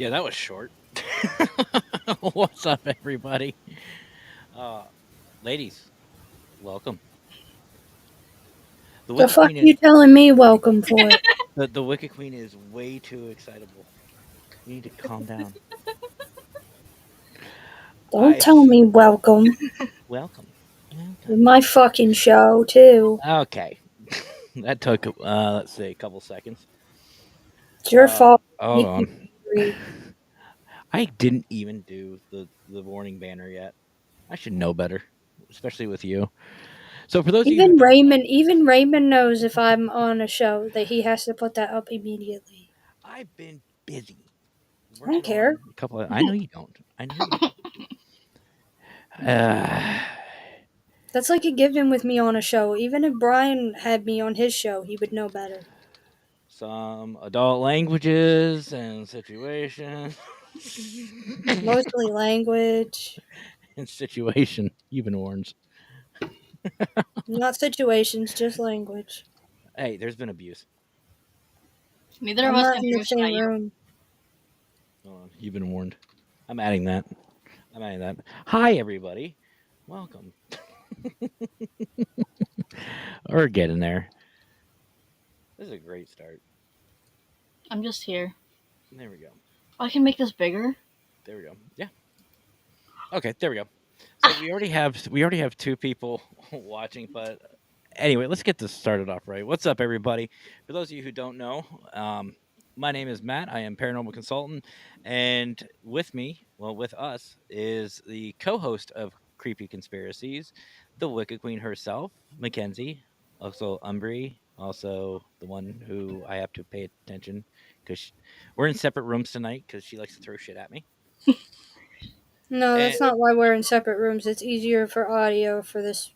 Yeah, that was short. What's up, everybody? Uh, Ladies, welcome. The The Wicked fuck Queen is you telling me welcome for? the Wicked Queen is way too excitable. You need to calm down. Don't I tell me welcome. welcome. It's Welcome. my fucking show, too. Okay, that took let's see, a couple seconds. It's your fault. Hold You can on. agree. I didn't even do the warning banner yet. I should know better, especially with you. So for those of you who don't know, Even Raymond knows if I'm on a show that he has to put that up immediately. I've been busy I don't working care. on a couple of. I know you don't. I know you don't. Uh, That's like a given with me on a show. Even if Brian had me on his show, he would know better. some adult languages and situations. Mostly language, And situation, even warns. not situations, just language. Hey, there's been abuse. Neither of I'm us not can in the figure same out you. room. Hold on, you've been warned. I'm adding that. I'm adding that. Hi, everybody. Welcome. We're getting there. This is a great start. I'm just here. There we go. I can make this bigger. There we go. Yeah. Okay. There we go. So we already have two people watching, but anyway, let's get this started off right. What's up, everybody? For those of you who don't know, my name is Matt. I am paranormal consultant, and with me, well, with us, is the co-host of Creepy Conspiracies, the Wicked Queen herself, Mackenzie, also Umbry, also the one who I have to pay attention because we're in separate rooms tonight because she likes to throw shit at me. No, And that's not why we're in separate rooms. It's easier for audio for this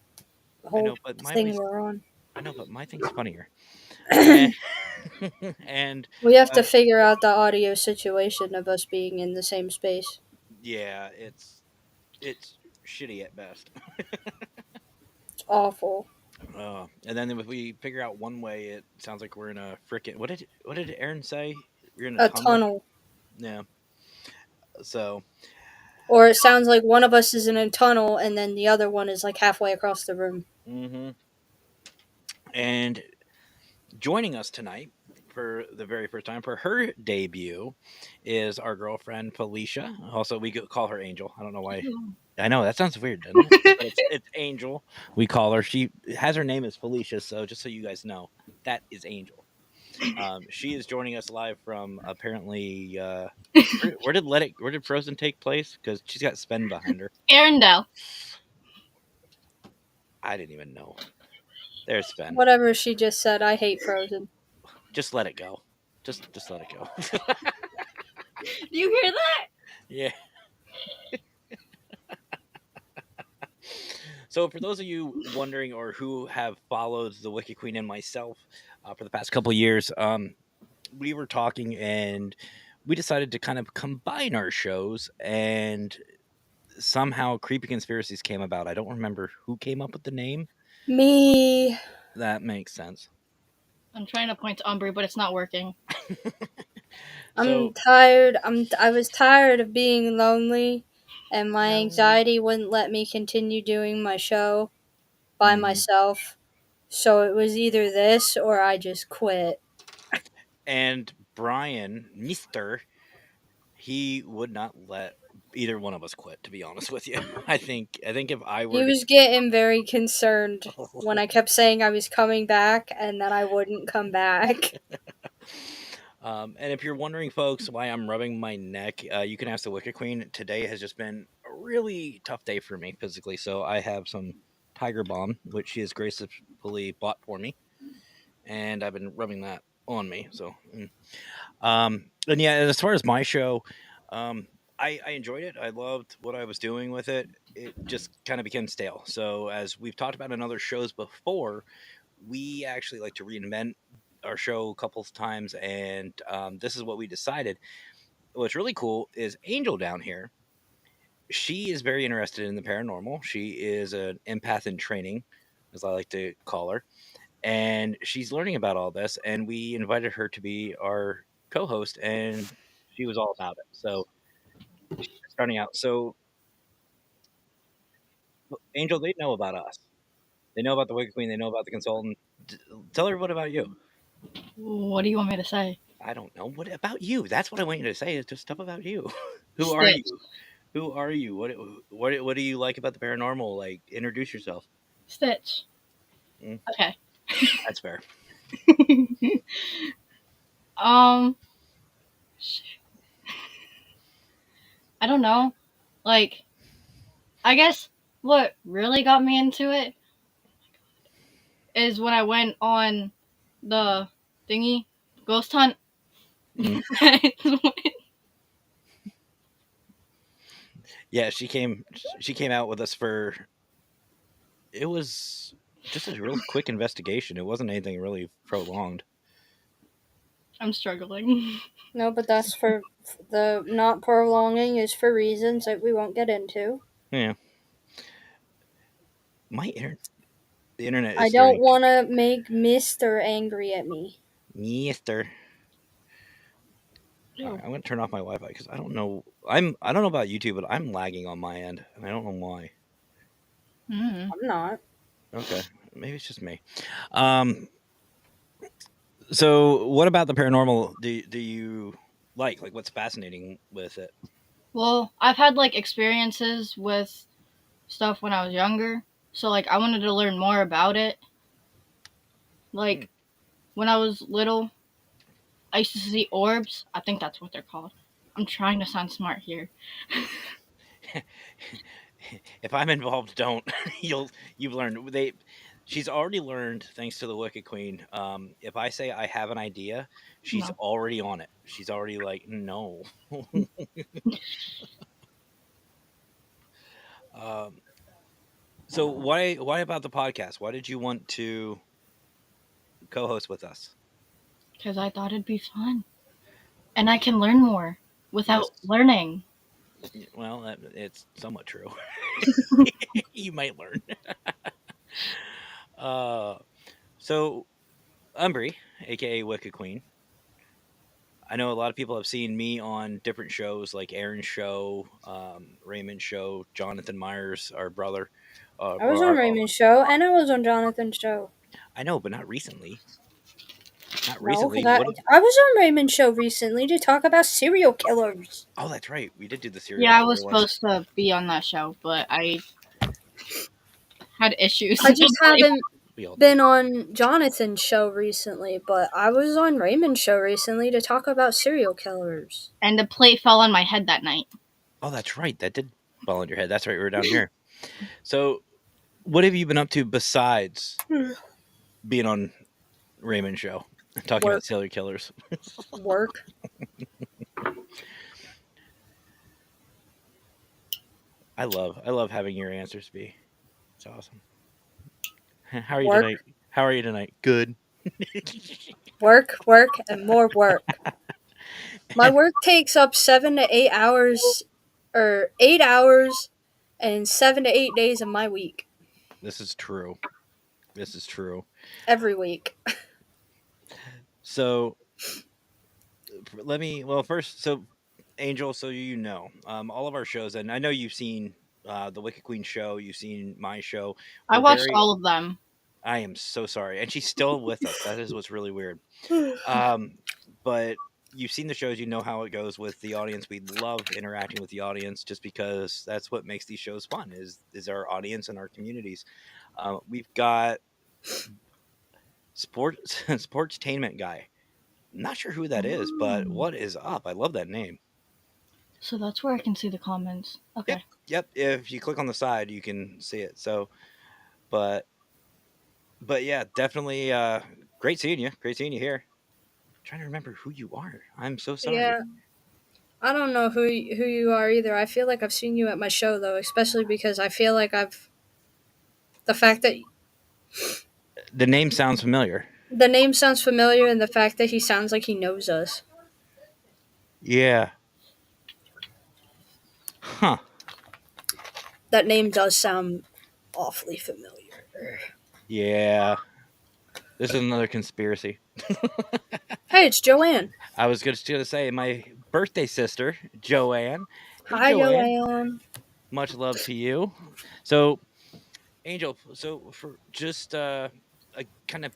I whole know, but my thing ways. we're on. I know, but my thing's funnier. And and We have to uh, figure out the audio situation of us being in the same space. yeah, it's shitty at best. It's awful. And then if we figure out one way, it sounds like we're in a frickin' what did Aaron say? We're in a A tunnel. tunnel. Yeah. So Or it sounds like one of us is in a tunnel and then the other one is like halfway across the room. hmm and joining us tonight for the very first time for her debut is our girlfriend Felicia. Also, we could call her Angel. I don't know why. I know that sounds weird, doesn't it? But it's Angel. We call her. She has her name as Felicia. So just so you guys know, that is Angel. She is joining us live from apparently. Where did Frozen take place? Because she's got Sven behind her. Arendelle. I didn't even know. There's Sven. Whatever she just said, I hate Frozen. Just let it go. Just let it go. Do you hear that? Yeah. So, for those of you wondering or who have followed the Wicked Queen and myself for the past couple years, we were talking and we decided to kind of combine our shows, and somehow Creepy Conspiracies came about. I don't remember who came up with the name. Me. That makes sense. I'm trying to point to Umbry, but it's not working. I'm So, tired. I was tired of being lonely and my no. anxiety wouldn't let me continue doing my show by Mhm. myself. So it was either this or I just quit. And Brian, Mister, he would not let either one of us quit. To be honest with you, I think if I He were to was getting very concerned when I kept saying I was coming back and then I wouldn't come back. And if you're wondering, folks, why I'm rubbing my neck, you can ask the Wicked Queen. Today has just been a really tough day for me physically. So I have some Tiger Balm, which she has gracefully bought for me, and I've been rubbing that on me. So, and yeah, as far as my show, um, I enjoyed it. I loved what I was doing with it. It just kind of became stale. So, as we've talked about in other shows before, we actually like to reinvent our show a couple of times, and this is what we decided. What's really cool is Angel down here. She is very interested in the paranormal. She is an empath in training, as I like to call her, and she's learning about all this. And we invited her to be our co-host, and she was all about it. So she's starting out. So Angel, they know about us. They know about the Wicked Queen. They know about the consultant. Tell everyone about you. What do you want me to say? I don't know. What about you? That's what I want you to say. Is just stuff about you. Who are Stitch. you? Who are you? What do you like about the paranormal? Like, introduce yourself. Stitch. Mm, Okay. that's fair. um, I don't know. Like, I guess what really got me into it is when I went on the thingy ghost hunt. Mm. Yeah, she came. She came out with us for. It was just a real quick investigation. It wasn't anything really prolonged. I'm struggling. No, but that's for the not prolonging is for reasons that we won't get into. Yeah, my internet. The internet I is don't starting to. want to make Mister angry at me. Mister. All right, Ew. I'm gonna turn off my Wi-Fi because I don't know. I don't know about YouTube, but I'm lagging on my end, and I don't know why. Mm. I'm not. Okay, maybe it's just me. Um. So, what about the paranormal? Do you like? Like, what's fascinating with it? Well, I've had like experiences with stuff when I was younger, so like I wanted to learn more about it. Hmm. Like when I was little, I used to see orbs. I think that's what they're called. I'm trying to sound smart here. If I'm involved, don't. You've learned. She's already learned thanks to the Wicked Queen. If I say I have an idea, she's No. already on it. She's already like, no. um, so why about the podcast? Why did you want to co-host with us? Because I thought it'd be fun. And I can learn more Yes. without learning. Well, it's somewhat true. You might learn. Uh, so Umbry, aka Wicked Queen. I know a lot of people have seen me on different shows like Aaron's show, Raymond's show, Jonathan Myers, our brother. I was on Our, Raymond's show and I was on Jonathan's show. I know, but not recently. Not No, because recently. I, What? I was on Raymond's show recently to talk about serial killers. Oh, that's right. We did do the serial Yeah, I was killer one. supposed to be on that show, but I had issues. I just haven't We all did. been on Jonathan's show recently, but I was on Raymond's show recently to talk about serial killers. And the plate fell on my head that night. Oh, that's right. That did fall on your head. That's right. We were down here. So, what have you been up to besides being on Raymond's show, talking Work. about serial killers? Work. I love having your answers be. It's awesome. How are you Work. tonight? How are you tonight? Good. Work, and more work. My work takes up 7 to 8 hours, or 8 hours, and 7 to 8 days of my week. This is true. This is true. Every week. So let me. Well, first, so Angel, so all of our shows, and I know you've seen the Wicked Queen show. You've seen my show. I We're watched very. all of them. I am so sorry, and she's still with us. That is what's really weird. But you've seen the shows. You know how it goes with the audience. We love interacting with the audience, just because that's what makes these shows fun. Is our audience and our communities. We've got sportstainment guy. Not sure who that is, but what is up? I love that name. So that's where I can see the comments. Okay. Yep. If you click on the side, you can see it. So, but yeah, definitely. Great seeing you. Great seeing you here. I'm trying to remember who you are. I'm so sorry. Yeah. I don't know who you are either. I feel like I've seen you at my show though, especially because I feel like the fact that The name sounds familiar. the name sounds familiar and the fact that he sounds like he knows us. Yeah. Huh. That name does sound awfully familiar. Yeah. This is another conspiracy. Hey, it's Joanne. I was just going to say my birthday sister, Joanne. Hey, Hi, Joanne. Joanne. Much love to you. So, Angel, so for just kind of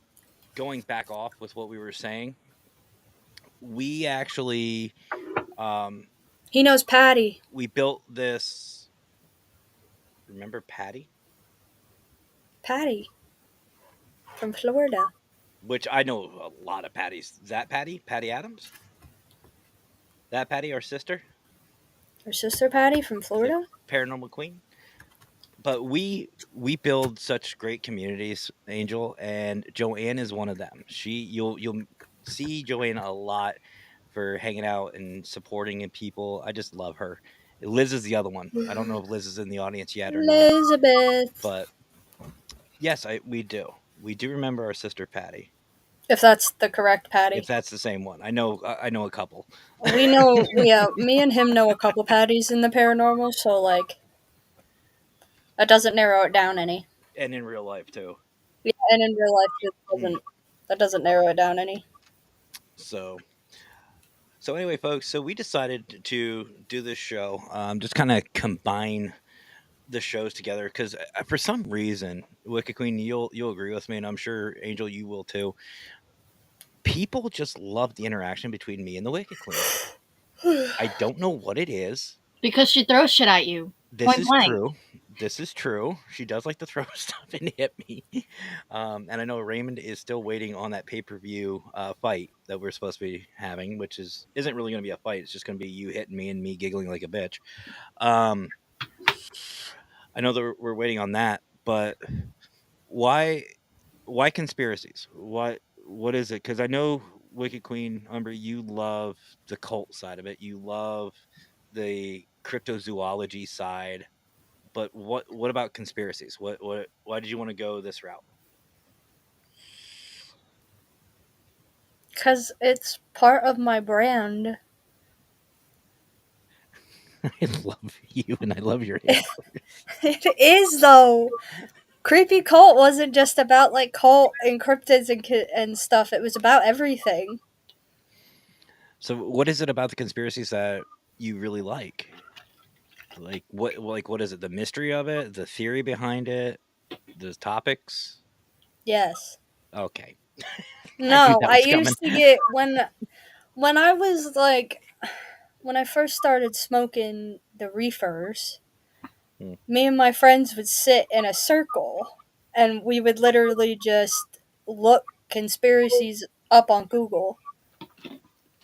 going back off with what we were saying, we actually um, He knows Patty. we built this. Remember Patty? Patty from Florida. Which I know a lot of Patties. Is that Patty? Patty Adams? That Patty, our sister, Her sister Patty from the Florida. paranormal queen. But we build such great communities, Angel, and Joanne is one of them. You'll see Joanne a lot for hanging out and supporting people. I just love her. Liz is the other one. I don't know if Liz is in the audience yet or not, Elizabeth. but yes, we do. We do remember our sister Patty. If that's the correct If Patty. that's the same one, I know a couple, We know, yeah, me and him know a couple Patties in the paranormal, so, like, that doesn't narrow it down any. and in real life too. Yeah, and in real life, Mm. that doesn't narrow it down any. So so anyway, folks. So we decided to do this show, just kind of combine the shows together because for some reason, Wicked Queen, you'll agree with me, and I'm sure Angel, you will too. People just love the interaction between me and the Wicked Queen. I don't know what it is. Because she throws shit at you. This Point is blank. true. This is true. She does like to throw stuff and hit me. And I know Raymond is still waiting on that pay-per-view fight that we're supposed to be having, which isn't really going to be a fight. It's just going to be you hitting me and me giggling like a bitch. Um, I know that we're waiting on that, but why why conspiracies? What is it? Because I know Wicked Queen Umber, you love the cult side of it. You love the cryptozoology side. But what about conspiracies? What why did you want to go this route? Because it's part of my brand. I love you and I love your answer. It is, though. Creepy Cult wasn't just about, like, cult and cryptids and stuff. It was about everything. So what is it about the conspiracies that you really like? What is it? The mystery of it, the theory behind it, the topics? Yes. Okay. I knew No, that I was coming. used to get when I was like when I first started smoking the reefers, Hmm. me and my friends would sit in a circle and we would literally just look conspiracies up on Google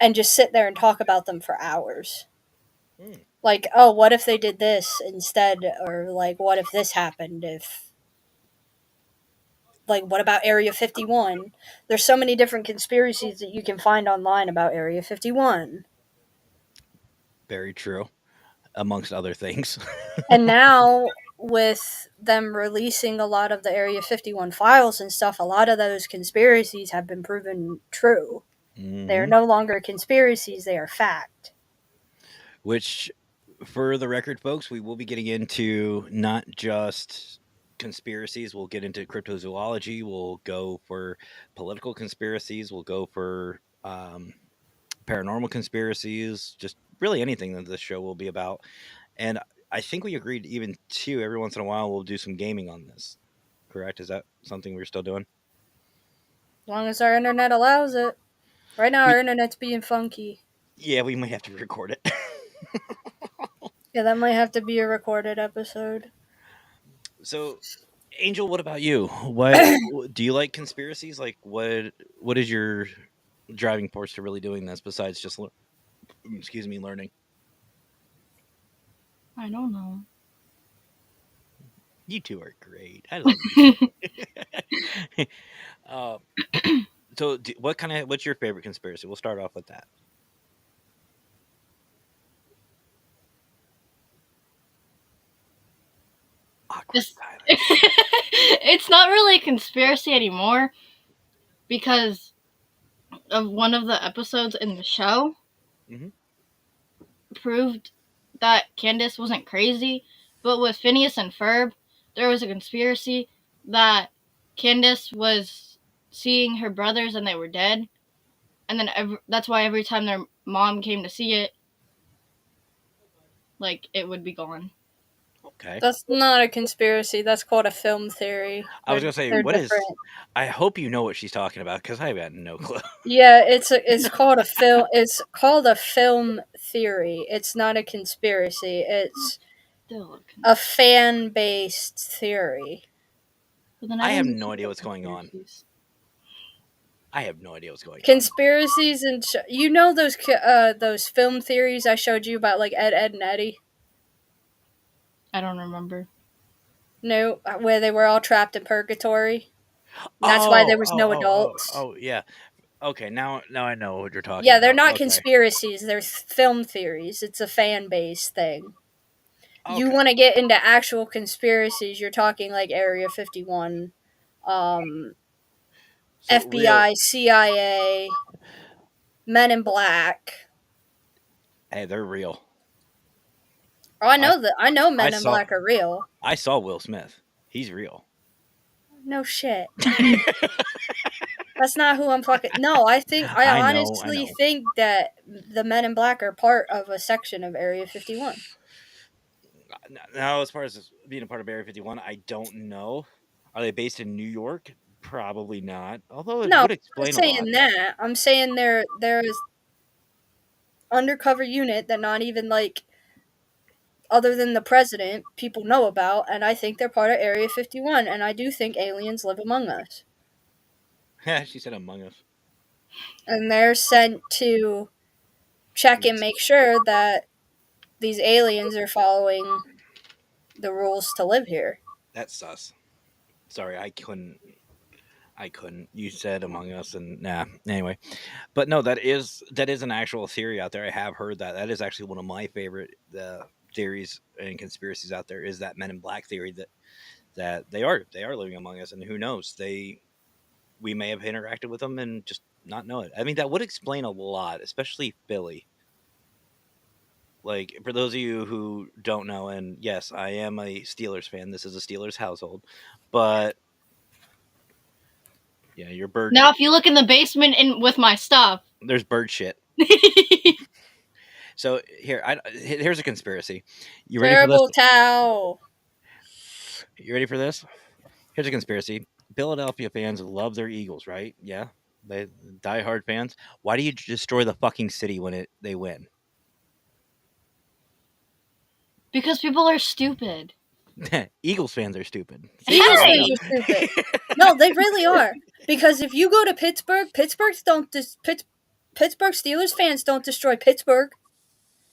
and just sit there and talk about them for hours. Hmm. Like, oh, what if they did this instead? Or, like, what if this happened? Like, what about Area 51? There's so many different conspiracies that you can find online about Area 51. Very true, amongst other things. And now, with them releasing a lot of the Area 51 files and stuff, a lot of those conspiracies have been proven true. They are Hmm. no longer conspiracies, they are fact. Which, for the record, folks, we will be getting into not just conspiracies. We'll get into cryptozoology. We'll go for political conspiracies. We'll go for paranormal conspiracies. Just really anything that this show will be about. And I think we agreed even too. Every once in a while, we'll do some gaming on this. Correct? Is that something we're still doing? As long as our internet allows it. Right now, We our internet's being funky. Yeah, we might have to record it. Yeah, that might have to be a recorded episode. So, Angel, what about you? What do you like conspiracies? Like, what is your driving force to really doing this besides just excuse me, learning? I don't know. You two are great. I love you two. uh, so, what's your favorite conspiracy? We'll start off with that. Awkward It's, silence. it's not really a conspiracy anymore because of one of the episodes in the show Hmm. proved that Candace wasn't crazy. But with Phineas and Ferb, there was a conspiracy that Candace was seeing her brothers and they were dead, and then that's why every time their mom came to see it, like it would be gone. Okay. That's not a conspiracy. That's called a film theory. I was gonna say, They're what is? different. I hope you know what she's talking about because I've got no clue. Yeah, it's called a film. It's called a film theory. It's not a conspiracy. It's Still, a fan based theory. but then I I have don't no see idea the what's going on. conspiracies. I have no idea what's going on. Conspiracies and you know those film theories I showed you about like Ed and Eddie. I don't remember. No, where they were all trapped in purgatory. And that's why there Oh, was oh, no oh, oh, adults. oh, yeah. Okay, now I know what you're talking Yeah, they're about. not Okay, conspiracies. They're film theories. It's a fan base thing. You okay. want to get into actual conspiracies? You're talking like Area 51, um, So real. FBI, CIA, Men in Black. Hey, they're real. Oh, I I know that. I know I Men in saw Black are real. I saw Will Smith. He's real. No shit. That's not who I'm fucking. No, I I know. I honestly know. think that the Men in Black are part of a section of Area 51. Now, as far as being a part of Area 51, I don't know. Are they based in New York? Probably not. Although it No, would I'm not explain a lot. saying that. I'm saying there's undercover unit that not even like other than the president people know about, and I think they're part of Area 51, and I do think aliens live among us, She said Among Us. and they're sent to check and make sure that these aliens are following the rules to live here. That's sus. Sorry, I couldn't. I couldn't. You said Among Us, and nah. Anyway, but no, that is an actual theory out there. I have heard that. That is actually one of my favorite theories and conspiracies out there. Is that Men in Black theory that they are living among us, and who knows, we may have interacted with them and just not know it. I mean, that would explain a lot, especially Philly. Like, for those of you who don't know, and yes, I am a Steelers fan. This is a Steelers household, but yeah, your bird. Now, if you look in the basement in with my stuff, There's bird shit. So here's a conspiracy. You ready for this? Terrible towel. You ready for this? Here's a conspiracy. Philadelphia fans love their Eagles, right? Yeah, they diehard fans. Why do you destroy the fucking city when they win? because people are stupid. Eagles fans are stupid. See, Eagles told fans you. Hey, are stupid. No, they really are. Because if you go to Pittsburgh, Pittsburgh Steelers fans don't destroy Pittsburgh.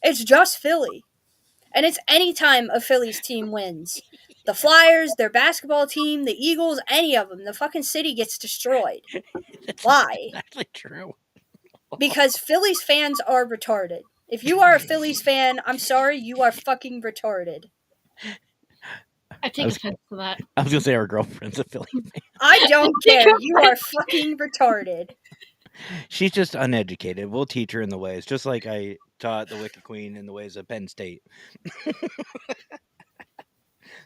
It's just Philly. And it's any time a Phillies team wins. The Flyers, their basketball team, the Eagles, any of them, the fucking city gets destroyed. That's Why? actually true. Because Phillies fans are retarded. If you are a Phillies fan, I'm sorry, you are fucking retarded. I I take was, offense to that. I was gonna say our girlfriend's a Philly fan. I don't care. You are fucking retarded. She's just uneducated. We'll teach her in the ways, just like I taught the Wicked Queen in the ways of Penn State.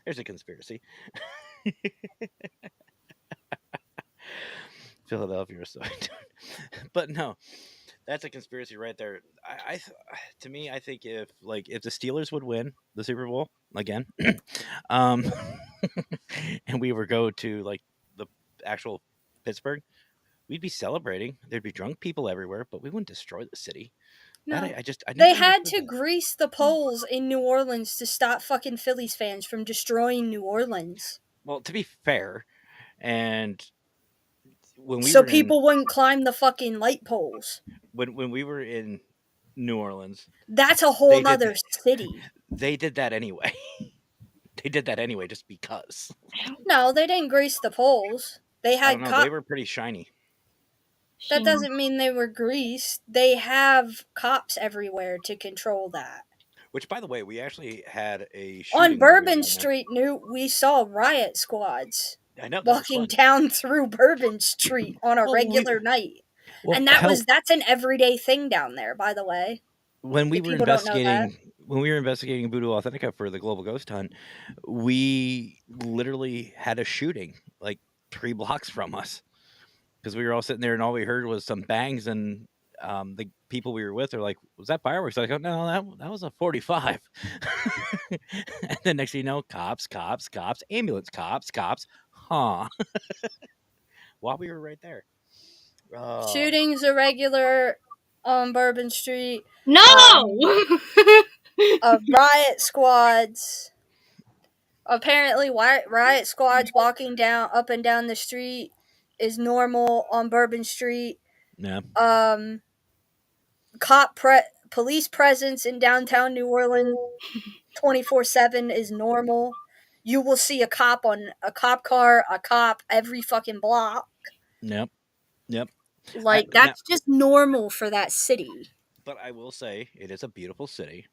There's a conspiracy. Philadelphia, so but no, that's a conspiracy right there. To me, I think if the Steelers would win the Super Bowl again, um, and we were go to like the actual Pittsburgh, we'd be celebrating. There'd be drunk people everywhere, but we wouldn't destroy the city. That No. I They never had understood to that. grease the poles in New Orleans to stop fucking Phillies fans from destroying New Orleans. Well, to be fair, and when we So were in people wouldn't climb the fucking light poles. when we were in New Orleans, That's a whole they did nother city. they did that anyway. They did that anyway just because. No, they didn't grease the poles. They I don't had know. They cop. were pretty shiny. That Shame. doesn't mean they were greased. They have cops everywhere to control that. Which, by the way, we actually had a On shooting while we were Bourbon down there. Street, we saw riot squads I know that was walking fun. down through Bourbon Street on a Well, regular night. well, And hell, that's an everyday thing down there, by the way. when we If were people don't know that. investigating Voodoo Authentica for the Global Ghost Hunt, we literally had a shooting like 3 blocks from us because we were all sitting there and all we heard was some bangs and the people we were with are like, "Was that fireworks?" Like, "Oh no, that was a 45." And then next thing you know, cops, cops, cops, ambulance, cops, cops, huh? While we were right there. Shootings are regular on Bourbon Street. No. Riot squads. Apparently, riot squads walking down up and down the street is normal on Bourbon Street. Yeah, Police presence in downtown New Orleans 24/7 is normal. You will see a cop on a cop car, a cop every fucking block. yep, yep. Like Now, that's just normal for that city. but I will say it is a beautiful city.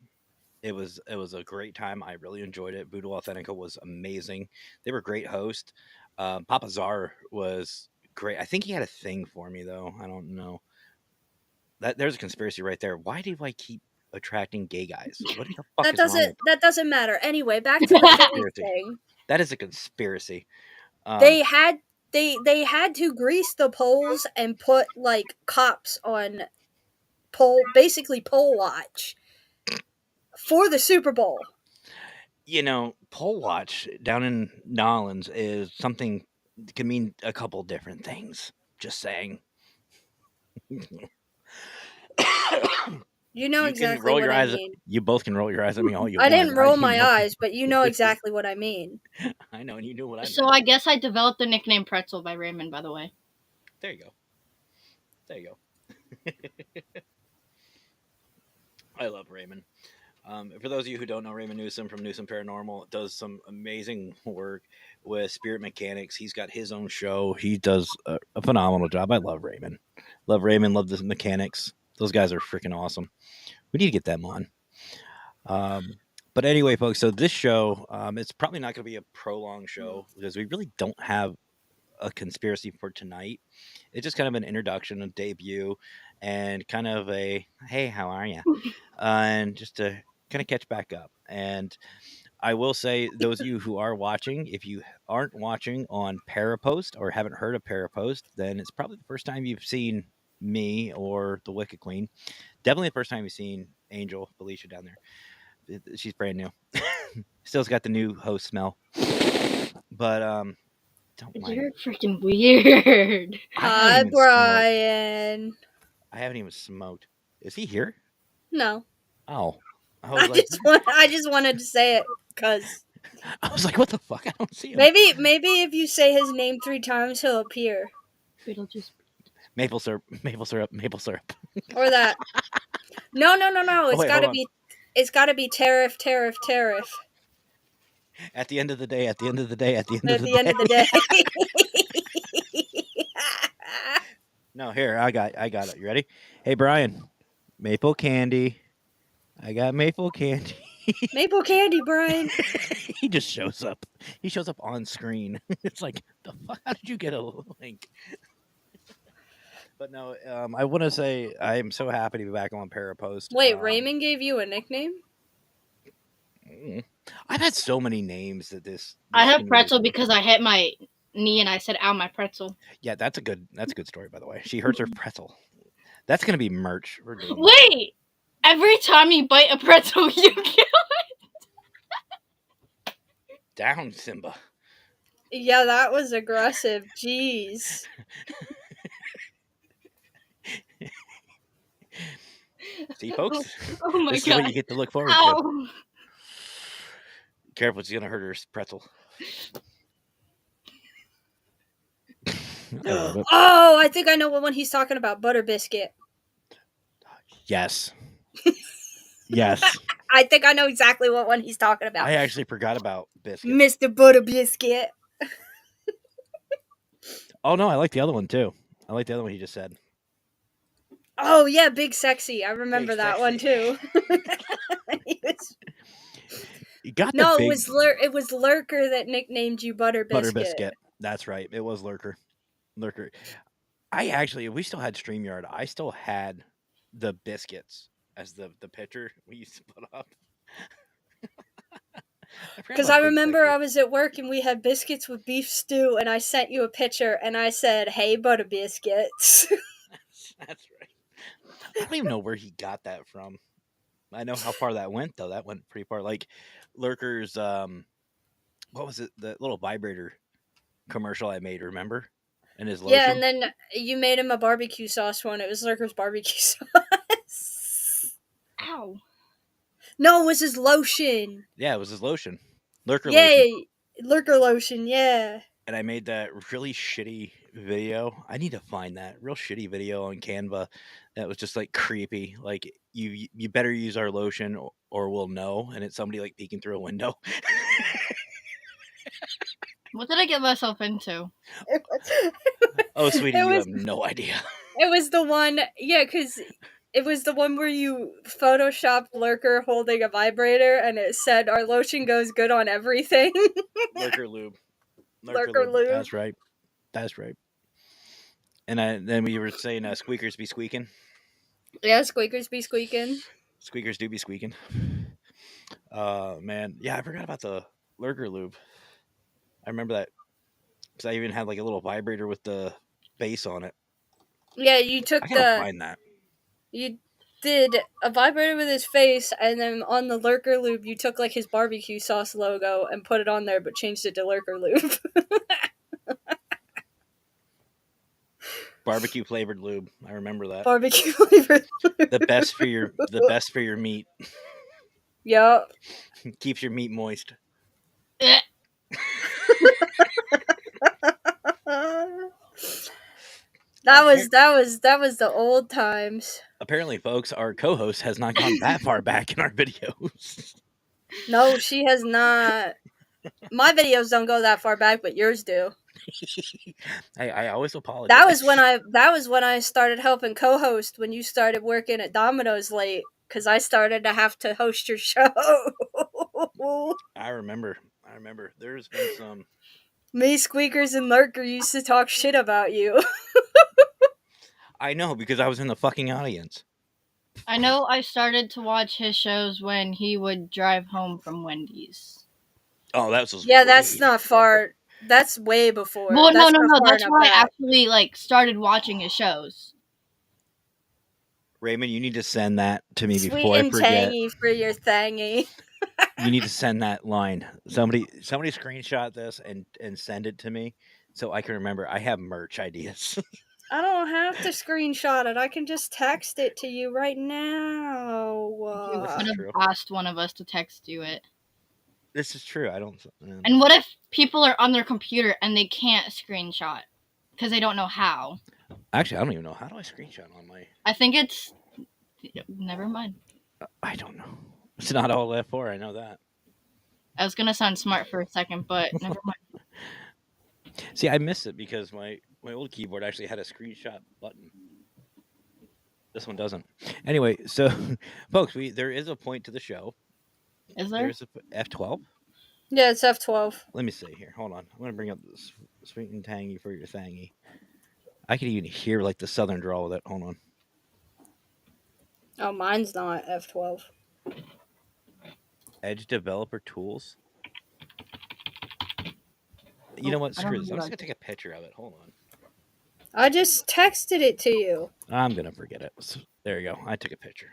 It was a great time. I really enjoyed it. Voodoo Authentica was amazing. They were great host. Papa Czar was great. I think he had a thing for me though. I don't know. There's a conspiracy right there. Why do I keep attracting gay guys? What the fuck is wrong with That doesn't matter. Anyway, back to that's the a Philly conspiracy? thing. That is a conspiracy. They had they had to grease the poles and put like cops on basically pole watch for the Super Bowl. Pole watch down in Nolans is something can mean a couple different things. Just saying. You know You can exactly roll what your I eyes. mean. You both can roll your eyes at me all you I want. didn't roll you my know. eyes, but you know exactly what I mean. I know, and you knew what I So meant. I guess I developed the nickname Pretzel by Raymond, by the way. There you go. There you go. I love Raymond. For those of you who don't know, Raymond Newsom from Newsom Paranormal does some amazing work with spirit mechanics. He's got his own show. He does a phenomenal job. I love Raymond. Love Raymond. Love the mechanics. Those guys are freaking awesome. We need to get them on. But anyway, folks, so this show, it's probably not going to be a prolonged show because we really don't have a conspiracy for tonight. It's just kind of an introduction, a debut, and kind of a hey, how are you? And just to kind of catch back up. And I will say, those of you who are watching, if you aren't watching on Parapost or haven't heard of Parapost, then it's probably the first time you've seen me or the Wicked Queen. Definitely the first time you've seen Angel Felicia down there. She's brand new. Still's got the new host smell. But don't mind. You're freaking weird. I haven't Hi, even smoked. Brian. I haven't even smoked. Is he here? No, Oh, I was like, I just wanted to say it because I was like, what the fuck? I don't see him. maybe if you say his name 3 times, he'll appear. It'll just Maple syrup, maple syrup, maple syrup. Or that. No. It's wait, gotta hold on. be. It's gotta be tariff, tariff, tariff. At the end of the day, at the end of the day, at the end At of the the day. end of the day. No, here, I got it. You ready? Hey, Brian, maple candy. I got maple candy. Maple candy, Brian. He just shows up. He shows up on screen. It's like, the fuck? How did you get a link? But no, I want to say I am so happy to be back on Parapost. Wait, Raymond gave you a nickname? I've had so many names that this I have community- pretzel because I hit my knee and I said, "Ow, my pretzel." Yeah, that's a good story, by the way. She hurts her pretzel. That's gonna be merch. We're doing that. Wait! Every time you bite a pretzel, you kill. Down, Simba. Yeah, that was aggressive. Jeez. See, folks? Oh my This is what god! you get to look forward to. Ow! Careful, it's gonna hurt her pretzel. I love it. Oh, I think I know what one he's talking about. Butter biscuit. Yes. Yes. I think I know exactly what one he's talking about. I actually forgot about biscuit. Mr. Butter Biscuit. Oh no, I like the other one too. I like the other one he just said. Oh yeah, Big Sexy. I remember Big that one too. You got No, the big it was Lurker that nicknamed you Butter Biscuit. butter biscuit. That's right. It was Lurker. Lurker. We still had StreamYard. I still had the biscuits as the picture we used to put up. forgot Because about I Big remember Sexy. I was at work and we had biscuits with beef stew, and I sent you a picture and I said, "Hey, butter biscuits." That's right. I don't even know where he got that from. I know how far that went though. That went pretty far. Like Lurker's what was it? The little vibrator commercial I made, remember? And his Yeah, lotion? and then you made him a barbecue sauce one. It was Lurker's barbecue sauce. Ow. No, it was his lotion. Yeah, it was his lotion. Lurker lotion. Yay, Lurker lotion. Yeah. And I made that really shitty video. I need to find that real shitty video on Canva that was just like creepy. Like you better use our lotion or we'll know. And it's somebody like peeking through a window. What did I get myself into? Oh, sweetie, It you have was no idea. it was the one. Yeah, because it was the one where you photoshopped Lurker holding a vibrator, and it said, "Our lotion goes good on everything." Lurker lube. Lurker Lurker lube. lube. That's right. That's right. And then we were saying squeakers be squeaking. Yeah, squeakers be squeaking. Squeakers do be squeaking. Man, yeah, I forgot about the lurker lube. I remember that because I even had like a little vibrator with the base on it. Yeah, you took I gotta the find that. you did a vibrator with his face, and then on the Lurker lube, you took like his barbecue sauce logo and put it on there, but changed it to Lurker lube. Barbecue flavored lube. I remember that. Barbecue flavored lube. The best for your meat. Yup. Keeps your meat moist. Eh. That was the old times. Apparently, folks, our co-host has not gone that far back in our videos. No, she has not. My videos don't go that far back, but yours do. I always apologize. That was when I started helping co-host when you started working at Domino's late because I started to have to host your show. I remember. There's been some. Me, Squeakers, and Lurker used to talk shit about you. I know because I was in the fucking audience. I know I started to watch his shows when he would drive home from Wendy's. Oh, that was Yeah, way that's not far. That's way before. Well, That's no. not far That's enough where I back. actually started watching his shows. Raymond, you need to send that to me Sweet before I and forget. tangy for your thangy. You need to send that line. Somebody screenshot this and send it to me so I can remember. I have merch ideas. I don't have to screenshot it. I can just text it to you right now. You This could is have true. asked one of us to text you it. This is true. I don't. And what if people are on their computer and they can't screenshot because they don't know how? Actually, I don't even know. How do I screenshot on my? I think it's. Never mind. I don't know. It's not all F4. I know that. I was gonna sound smart for a second, but never mind. See, I missed it because my old keyboard actually had a screenshot button. This one doesn't. Anyway, so folks, there is a point to the show. Is there? There's a F12. Yeah, it's F12. Let me see here. Hold on. I'm gonna bring up this sweet and tangy for your thangy. I could even hear like the southern drawl with it. Hold on. Oh, mine's not F12. Edge developer tools. You know what? Screw this. I'm just gonna take a picture of it. Hold on. I just texted it to you. I'm gonna forget it. There you go. I took a picture.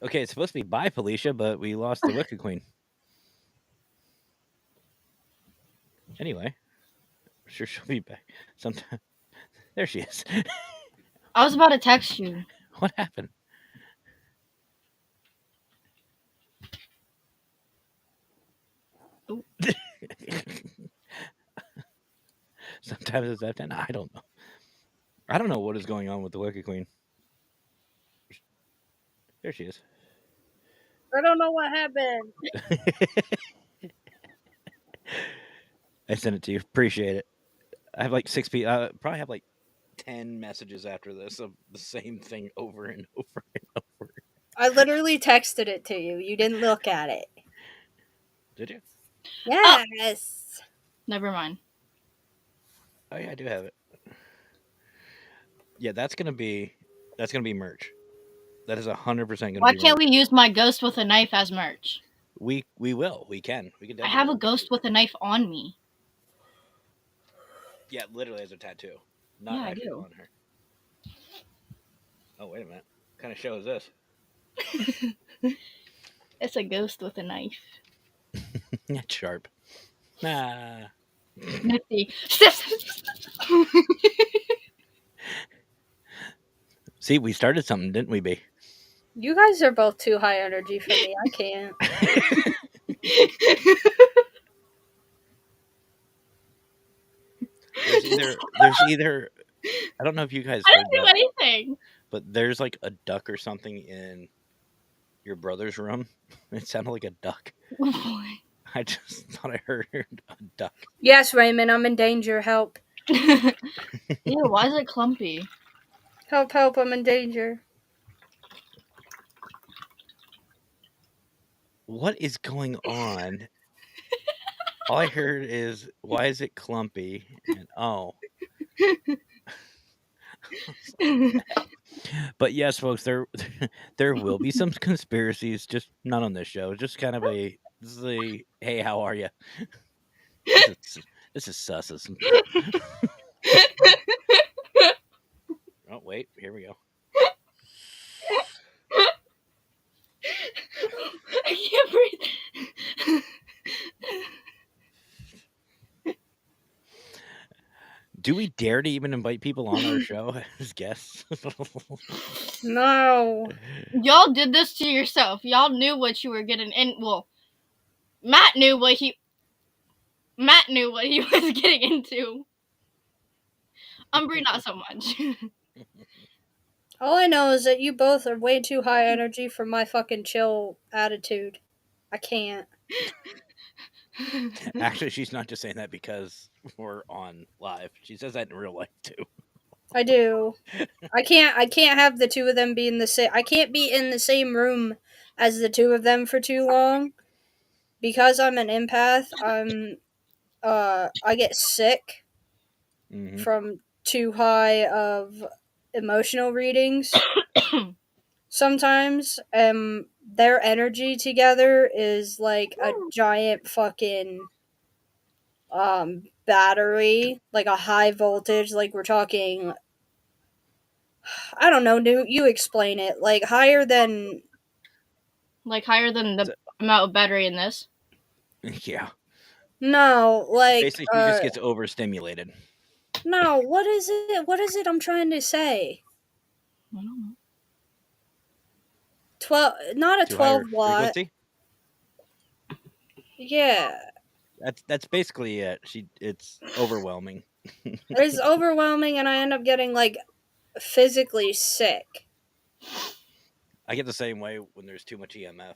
Okay, it's supposed to be bye, Felicia, but we lost the Wicked Queen. Anyway, I'm sure she'll be back sometime. There she is. I was about to text you. What happened? Sometimes it's F10. I don't know. I don't know what is going on with the Wicked Queen. There she is. I don't know what happened. I sent it to you. Appreciate it. I have like 6 people. Probably have like 10 messages after this of the same thing over and over and over. I literally texted it to you. You didn't look at it. Did you? Yes. Never mind. Oh yeah, I do have it. Yeah, that's gonna be merch. That is 100% going to Why be can't merch. we use my ghost with a knife as merch? We will. We can I definitely. have a do it. ghost with a knife on me. Yeah, literally as a tattoo, not Yeah, I actually do. on her. Oh wait a minute. What kind of show is this? It's a ghost with a knife. That's sharp. Nah. Nifty. See, we started something, didn't we, B? You guys are both too high energy for me. I can't. There's either I don't know if you guys I heard didn't that, do anything. but there's like a duck or something in your brother's room. It sounded like a duck. I just thought I heard a duck. Yes, Raymond, I'm in danger. Help. Yeah, why is it clumpy? Help, help, I'm in danger. What is going on? All I heard is, why is it clumpy? And oh. But yes, folks, there will be some conspiracies, just not on this show. Just kind of this is a hey, how are you? This is this is sus. Oh wait, here we go. I can't breathe. Do we dare to even invite people on our show as guests? No. Y'all did this to yourself. Y'all knew what you were getting in. Well, Matt knew what he was getting into. Umbry not so much. All I know is that you both are way too high energy for my fucking chill attitude. I can't. Actually, she's not just saying that because we're on live. She says that in real life too. I do. I can't have the two of them be in the same. I can't be in the same room as the two of them for too long because I'm an empath. I get sick Mm-hmm. from too high of emotional readings sometimes. Their energy together is like a giant fucking battery, like a high voltage, like we're talking, I don't know, you explain it, like higher than, Like higher than the amount of battery in this. Yeah. no, like Basically, she just gets overstimulated. no, what is it I'm trying to say? I don't know. 12, not a To higher 12 watt. frequency. Yeah, That's basically it. It's overwhelming. it's overwhelming and I end up getting like physically sick. I get the same way when there's too much EMF.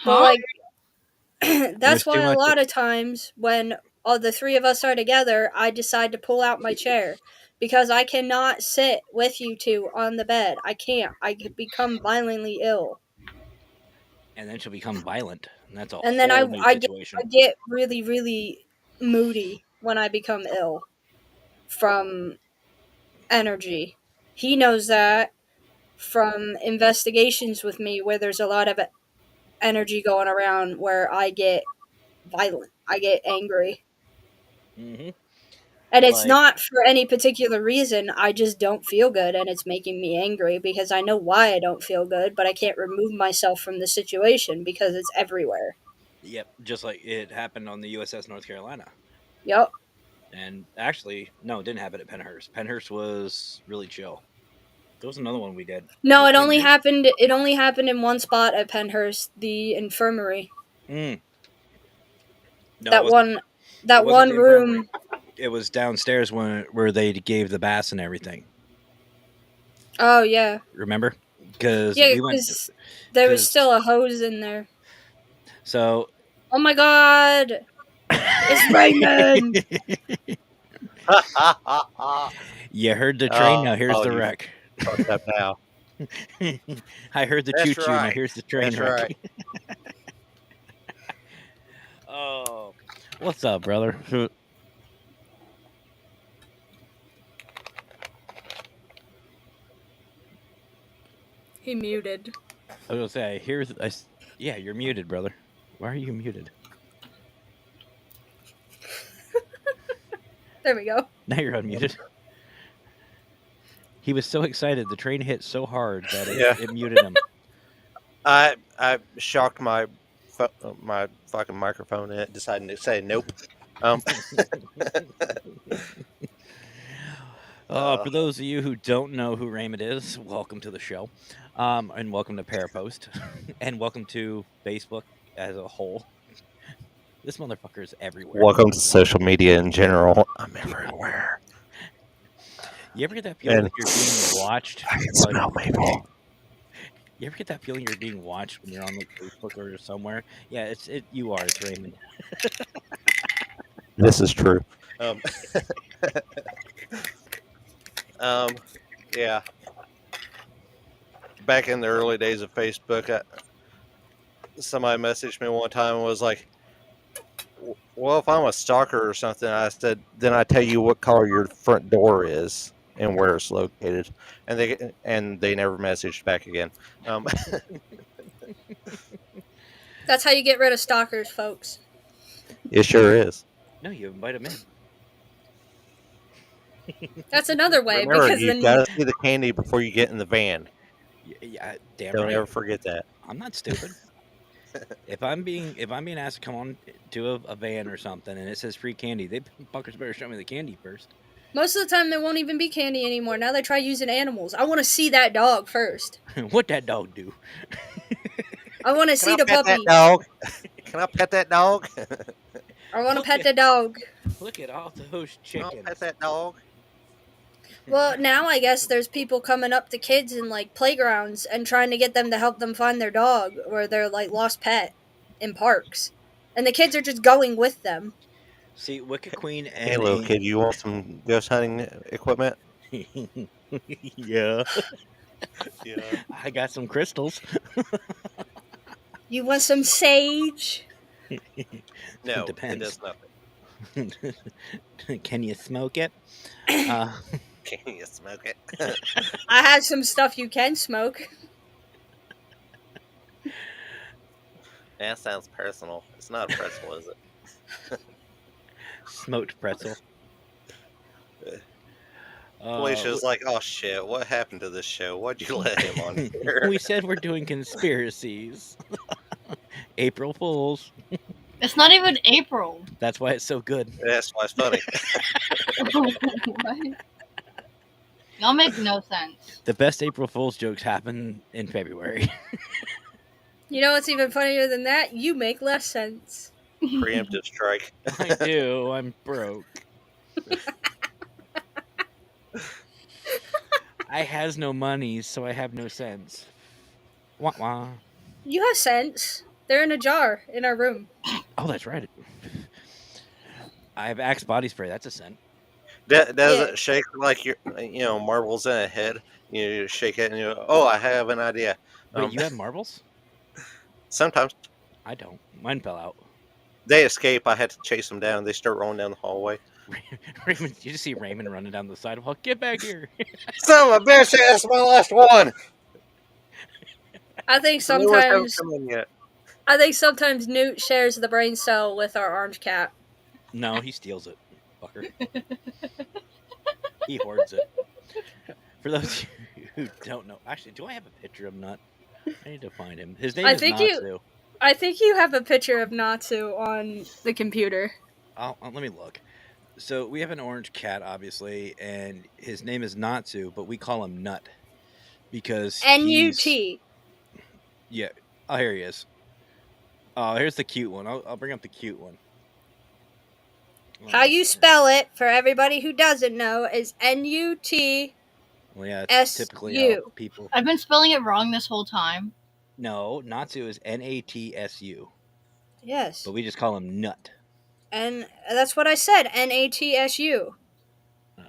But Huh? like When that's there's why too a much. lot of times when all the three of us are together, I decide to pull out my chair because I cannot sit with you two on the bed. I can't. I could become violently ill. And then she'll become violent, and that's a And then whole new I situation. get really really moody when I become ill from energy. He knows that from investigations with me where there's a lot of energy going around where I get violent. I get angry. Hmm. And it's Like, not for any particular reason. I just don't feel good and it's making me angry because I know why I don't feel good, but I can't remove myself from the situation because it's everywhere. yep, just like it happened on the USS North Carolina. Yep. And actually, no, it didn't happen at Penhurst. Penhurst was really chill. There was another one we did. Was No, it St. Mary's? it only happened in one spot at Penhurst, the infirmary. Mm. No, it That wasn't. one It that wasn't one the infirmary. room. It was downstairs where they gave the baths and everything. Oh yeah. Remember? Because Yeah, we went. cuz there was Because still a hose in there. so. Oh my god. It's Raymond. You heard the train. Now here's the You wreck. fucked up now. I heard the choo That's choo. Now right. here's the train That's wreck. right. Oh, what's up, brother? He muted. I was gonna say, yeah, you're muted, brother. Why are you muted? There we go. Now you're unmuted. He was so excited. The train hit so hard that Yeah. it muted him. I shocked my fucking microphone and it decided to say nope. For those of you who don't know who Raymond is, welcome to the show, and welcome to Parapost, and welcome to Facebook as a whole. This motherfucker is everywhere. Welcome to social media in general. I'm everywhere. You ever get that feeling And like you're being watched? I can Like, smell people. you ever get that feeling you're being watched when you're on like Facebook or somewhere? Yeah, you are. It's Raymond. This is true. Yeah. Back in the early days of Facebook, somebody messaged me one time and was like, well, if I'm a stalker or something, I said, then I tell you what color your front door is and where it's located. And they never messaged back again. That's how you get rid of stalkers, folks. It sure is. No, you invite him in. That's another way, Remember, because you then got to see the candy before you get in the van. Yeah, damn Don't right. ever forget that. I'm not stupid. If I'm being asked to come on to a van or something and it says free candy, they fuckers better show me the candy first. most of the time they won't even be candy anymore. Now they try using animals. I want to see that dog first. What that dog do? I want to see the pet puppy. that dog? Can I pet that dog? I want to Look pet at- the dog. Look at all those Can I chickens. pet that dog? Well, now I guess there's people coming up to kids in like playgrounds and trying to get them to help them find their dog or their like lost pet in parks. And the kids are just going with them. See, Wicked Queen and Hey, little kid, you want some ghost hunting equipment? Yeah, Yeah. I got some crystals. You want some sage? No, Depends. it does nothing. Can you smoke it? Can you smoke it? I have some stuff you can smoke. That sounds personal. It's not a pretzel, is it? Smoked pretzel. Felicia's like, oh shit, what happened to this show? Why'd you let him on here? We said we're doing conspiracies. April Fools. It's not even April. That's why it's so good. That's why it's funny. What? Y'all make no sense. The best April Fool's jokes happen in February. You know what's even funnier than that? You make less sense. Preemptive strike. I do. I'm broke. I has no money, so I have no sense. Wah wah. You have sense. They're in a jar in our room. Oh, that's right. I have Axe body spray. That's a scent. Does Yeah. it shake like marbles in a head? You just shake it and you go, oh, I have an idea. Wait, you have marbles? Sometimes I don't. Mine fell out. they escape. I had to chase them down. They start rolling down the hallway. Raymond, you just see Raymond running down the sidewalk. Get back here! Son of a bitch, that's my last one. I think The new ones haven't sometimes come in yet. Newt shares the brain cell with our orange cat. No, he steals it, fucker. He hoards it. For those of you who don't know, actually, do I have a picture of Nut? I need to find him. His name I is think Natsu. I think you have a picture of Natsu on the computer. Let me look. So we have an orange cat, obviously, and his name is Natsu, but we call him Nut because N-U-T. Yeah. Oh, here he is. Oh, here's the cute one. I'll bring up the cute one. How you spell it, for everybody who doesn't know, is N-U-T. Well, yeah, it's typically how S-U. people. I've been spelling it wrong this whole time. No, Natsu is Natsu, Yes. but we just call him Nut. And that's what I said, N-A-T-S-U. Oh,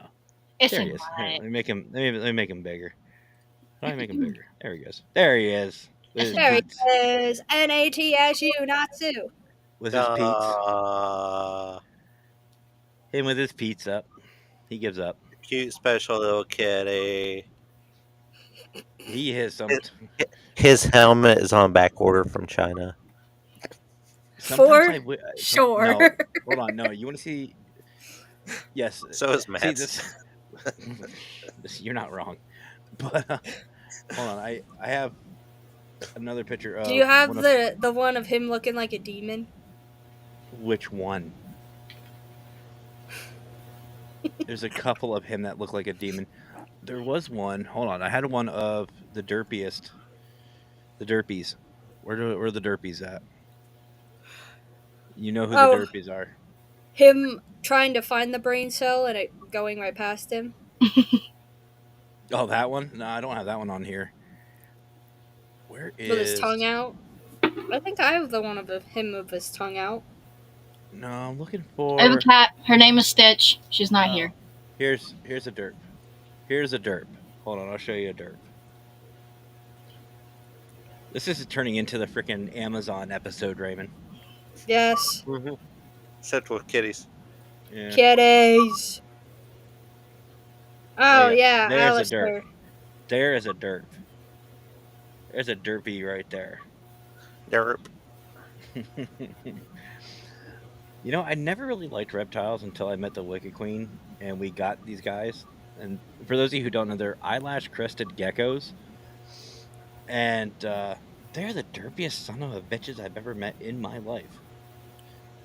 It's there a he is. Here, nut. let me make him. Let me make him bigger. How do I make him bigger? There he goes. There he is. With his There he beats. is, N-A-T-S-U, Natsu. With his peats. Him with his peats up. He gives up. Cute, special little kitty. He is some. His, his helmet is on back order from China. Sometimes For I would. sure. No, hold on. No, you want to see? Yes. So is See Matt's. this. You're not wrong, but hold on. I have another picture Do you of have one of the one of him looking like a demon? which one? There's a couple of him that look like a demon. There was one. Hold on. I had one of the derpiest. The derpies. Where are the derpies at? You know who the Oh, derpies are. him trying to find the brain cell and it going right past him Oh, that one? No, I don't have that one on here. Where with his is? tongue out. I think I have the one of him with his tongue out. No, I'm looking I have a for. cat. Her name is Stitch. She's not Oh, here. here's a derp. Here's a derp. Hold on, I'll show you a derp. This is turning into the freaking Amazon episode, Raymond. Yes. Mm-hmm. Except with kitties. Yeah. Kitties. Oh, yeah, There's a derp. Alistair. There is a derp. There's a derpy right there. Derp. You know, I never really liked reptiles until I met the Wicked Queen and we got these guys. And for those of you who don't know, they're eyelash crested geckos. And they're the derpiest son of a bitches I've ever met in my life.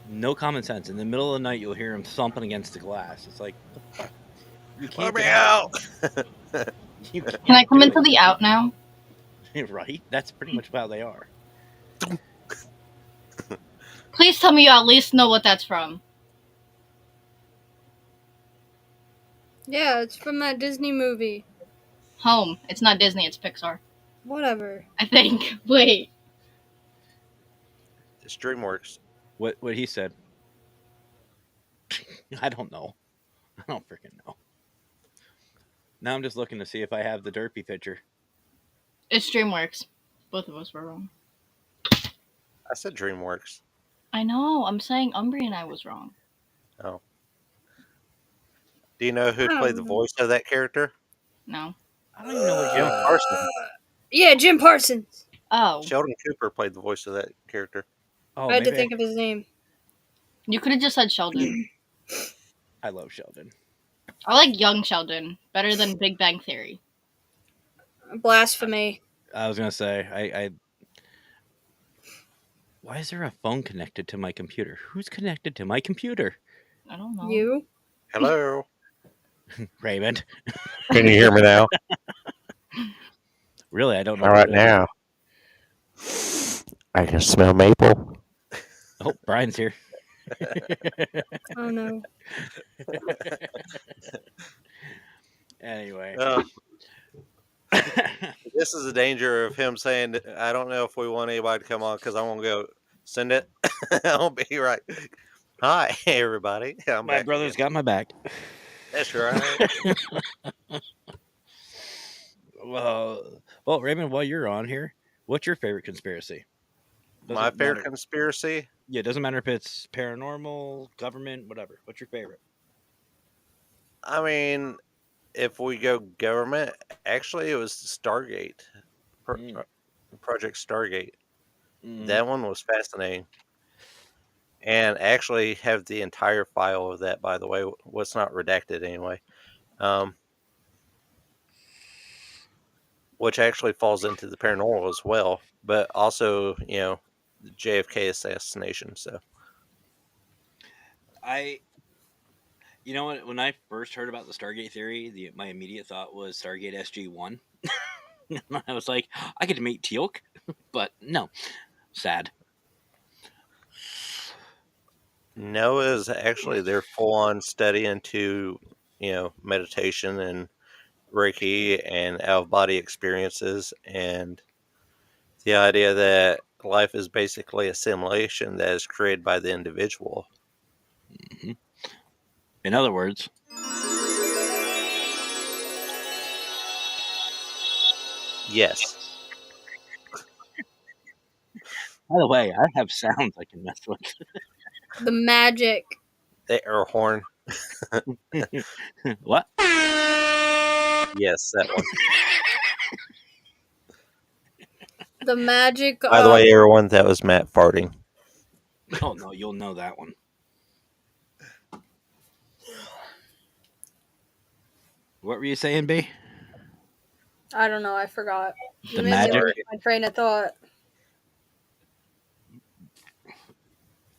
No common sense. In the middle of the night, you'll hear them thumping against the glass. It's like, what the fuck? You can't Let me get out. out. You Can I can't come do into the out now? it. Right? That's pretty much how they are. Please tell me you at least know what that's from. Yeah, it's from that Disney movie. Home. It's not Disney, it's Pixar. Whatever. I think. Wait. It's DreamWorks. What he said. I don't know. I don't freaking know. Now I'm just looking to see if I have the derpy picture. It's DreamWorks. Both of us were wrong. I said DreamWorks. I know. I'm saying Umbry and I was wrong. Oh. Do you know who I played the don't know. voice of that character? No. I don't even know what Jim genre. Parsons. Yeah, Jim Parsons. Oh. Sheldon Cooper played the voice of that character. Oh, I had to maybe think of his name. You could have just said Sheldon. I love Sheldon. I like young Sheldon better than Big Bang Theory. Blasphemy. I was gonna say I. Why is there a phone connected to my computer? Who's connected to my computer? I don't know. You? Hello. Raymond. Can you hear me now? Really, I don't know. All right, now. I can smell maple. Oh, Brian's here. Oh no. Anyway. This is the danger of him saying, I don't know if we want anybody to come on because I'm going to go send it. I'll be right. Hi, everybody. I'm My back brother's again. got my back. That's right. Well, Raymond, while you're on here, what's your favorite conspiracy? My Doesn't favorite matter. conspiracy? Yeah, it doesn't matter if it's paranormal, government, whatever. What's your favorite? I mean, if we go government, actually, it was Stargate. Project Stargate. That one was fascinating. And actually have the entire file of that, by the way. What's not redacted anyway. Which actually falls into the paranormal as well. But also, the JFK assassination. So You know what? When I first heard about the Stargate theory, my immediate thought was Stargate SG-1. I was like, I could meet Teal'c, but no, sad. No is actually their full-on study into, meditation and Reiki and out-of-body experiences, and the idea that life is basically a simulation that is created by the individual. Mm-hmm. In other words, yes. By the way, I have sounds I can mess with. The magic. The air horn. What? Yes, that one. The magic By the of way, everyone, that was Matt farting. Oh no, you'll know that one. What were you saying, B? I don't know. I forgot. The You made me magic. lose my train of thought.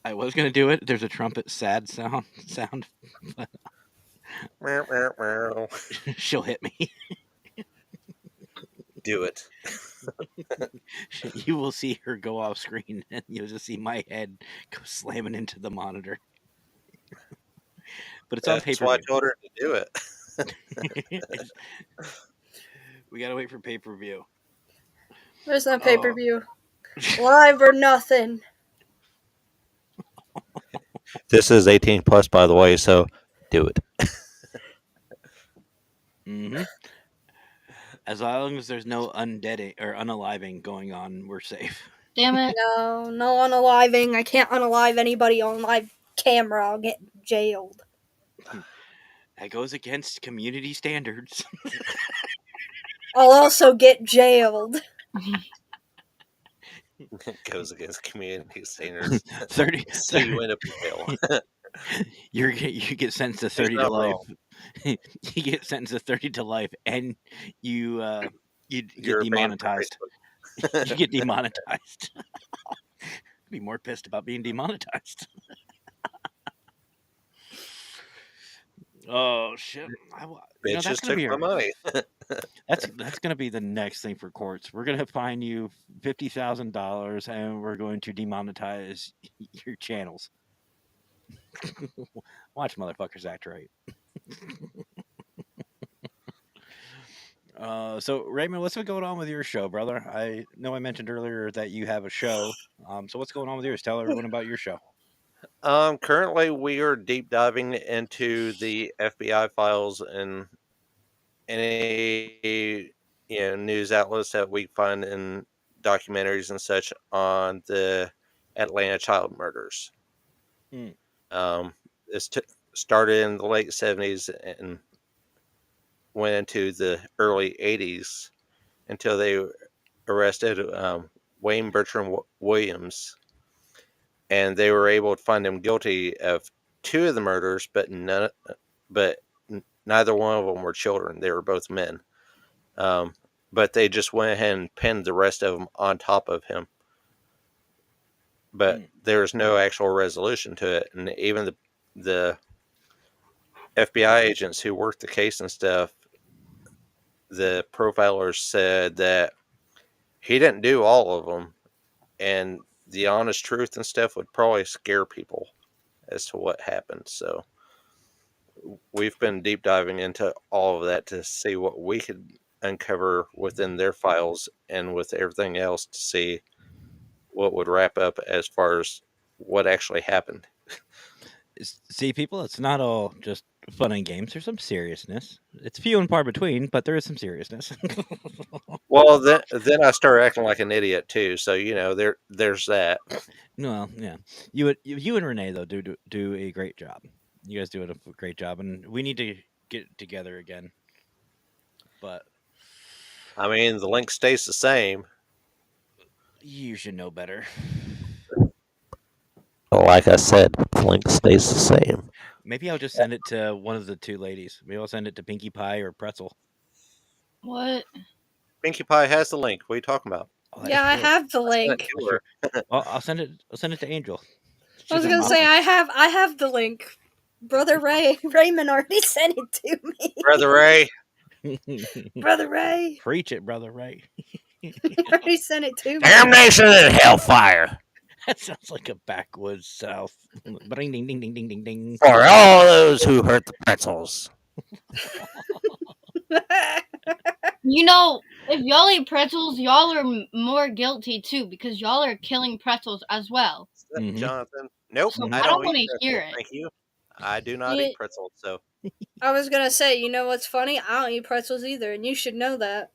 I was gonna do it. There's a trumpet sad sound. Meow, meow, meow. She'll hit me. Do it. You will see her go off screen, and you'll just see my head go slamming into the monitor. But it's on That's why I pay-per-view. told her to do it. We gotta wait for pay-per-view. There's no pay per view. Live or nothing. This is 18 plus, by the way, so do it. Mm-hmm. As long as there's no undeading or unaliving going on, we're safe. Damn it. No, no unaliving. I can't unalive anybody on live camera. I'll get jailed. That goes against community standards. I'll also get jailed. Goes against community standards. 30, So you end up in jail. you get sentenced to 30 to nothing life. wrong. You get sentenced to 30 to life, and you get You're banned from demonetized. Facebook. You get demonetized. Be more pissed about being demonetized. Oh shit! That's Bitches gonna took be my money. that's gonna be the next thing for courts. We're gonna fine you $50,000, and we're going to demonetize your channels. Watch motherfuckers act right. So Raymond, what's been going on with your show, brother? I know I mentioned earlier that you have a show. So what's going on with yours? Tell everyone about your show. Currently, we are deep diving into the FBI files and any news outlets that we find in documentaries and such on the Atlanta child murders. Mm. This started in the late 70s and went into the early 80s until they arrested Wayne Bertram Williams, and they were able to find him guilty of two of the murders, but neither one of them were children. They were both men. But they just went ahead and pinned the rest of them on top of him. But there's no actual resolution to it, and even the FBI agents who worked the case and stuff, the profilers said that he didn't do all of them, and the honest truth and stuff would probably scare people as to what happened. So we've been deep diving into all of that to see what we could uncover within their files and with everything else to see what would wrap up as far as what actually happened. See, people, it's not all just fun and games. There's some seriousness. It's few and far between, but there is some seriousness. Well, then I started acting like an idiot too. So there's that. Well, yeah, you and Renee though do a great job. You guys do a great job, and we need to get together again. But I mean, the link stays the same. you should know better. Like I said, the link stays the same. Maybe I'll just send it to one of the two ladies. Maybe I'll send it to Pinkie Pie or Pretzel. What? Pinkie Pie has the link. What are you talking about? Oh, that Yeah, I is true. have the link. To her. I'll send it. I'll send it to Angel. I was She's gonna awesome. say I have the link. Brother Raymond already sent it to me. Brother Ray. Brother Ray Preach it, brother Ray. already sent it to me. Damnation and hellfire That sounds like a backwoods South. Ding ding ding ding ding ding ding. for all those who hurt the pretzels. You know, if y'all eat pretzels, y'all are more guilty too because y'all are killing pretzels as well. Mhm. Jonathan? Nope. So I I don't don't want eat to hear pretzels. it. Thank you. I do not Yeah. eat pretzels, so. I was gonna say, you know what's funny? I don't eat pretzels either, and you should know that.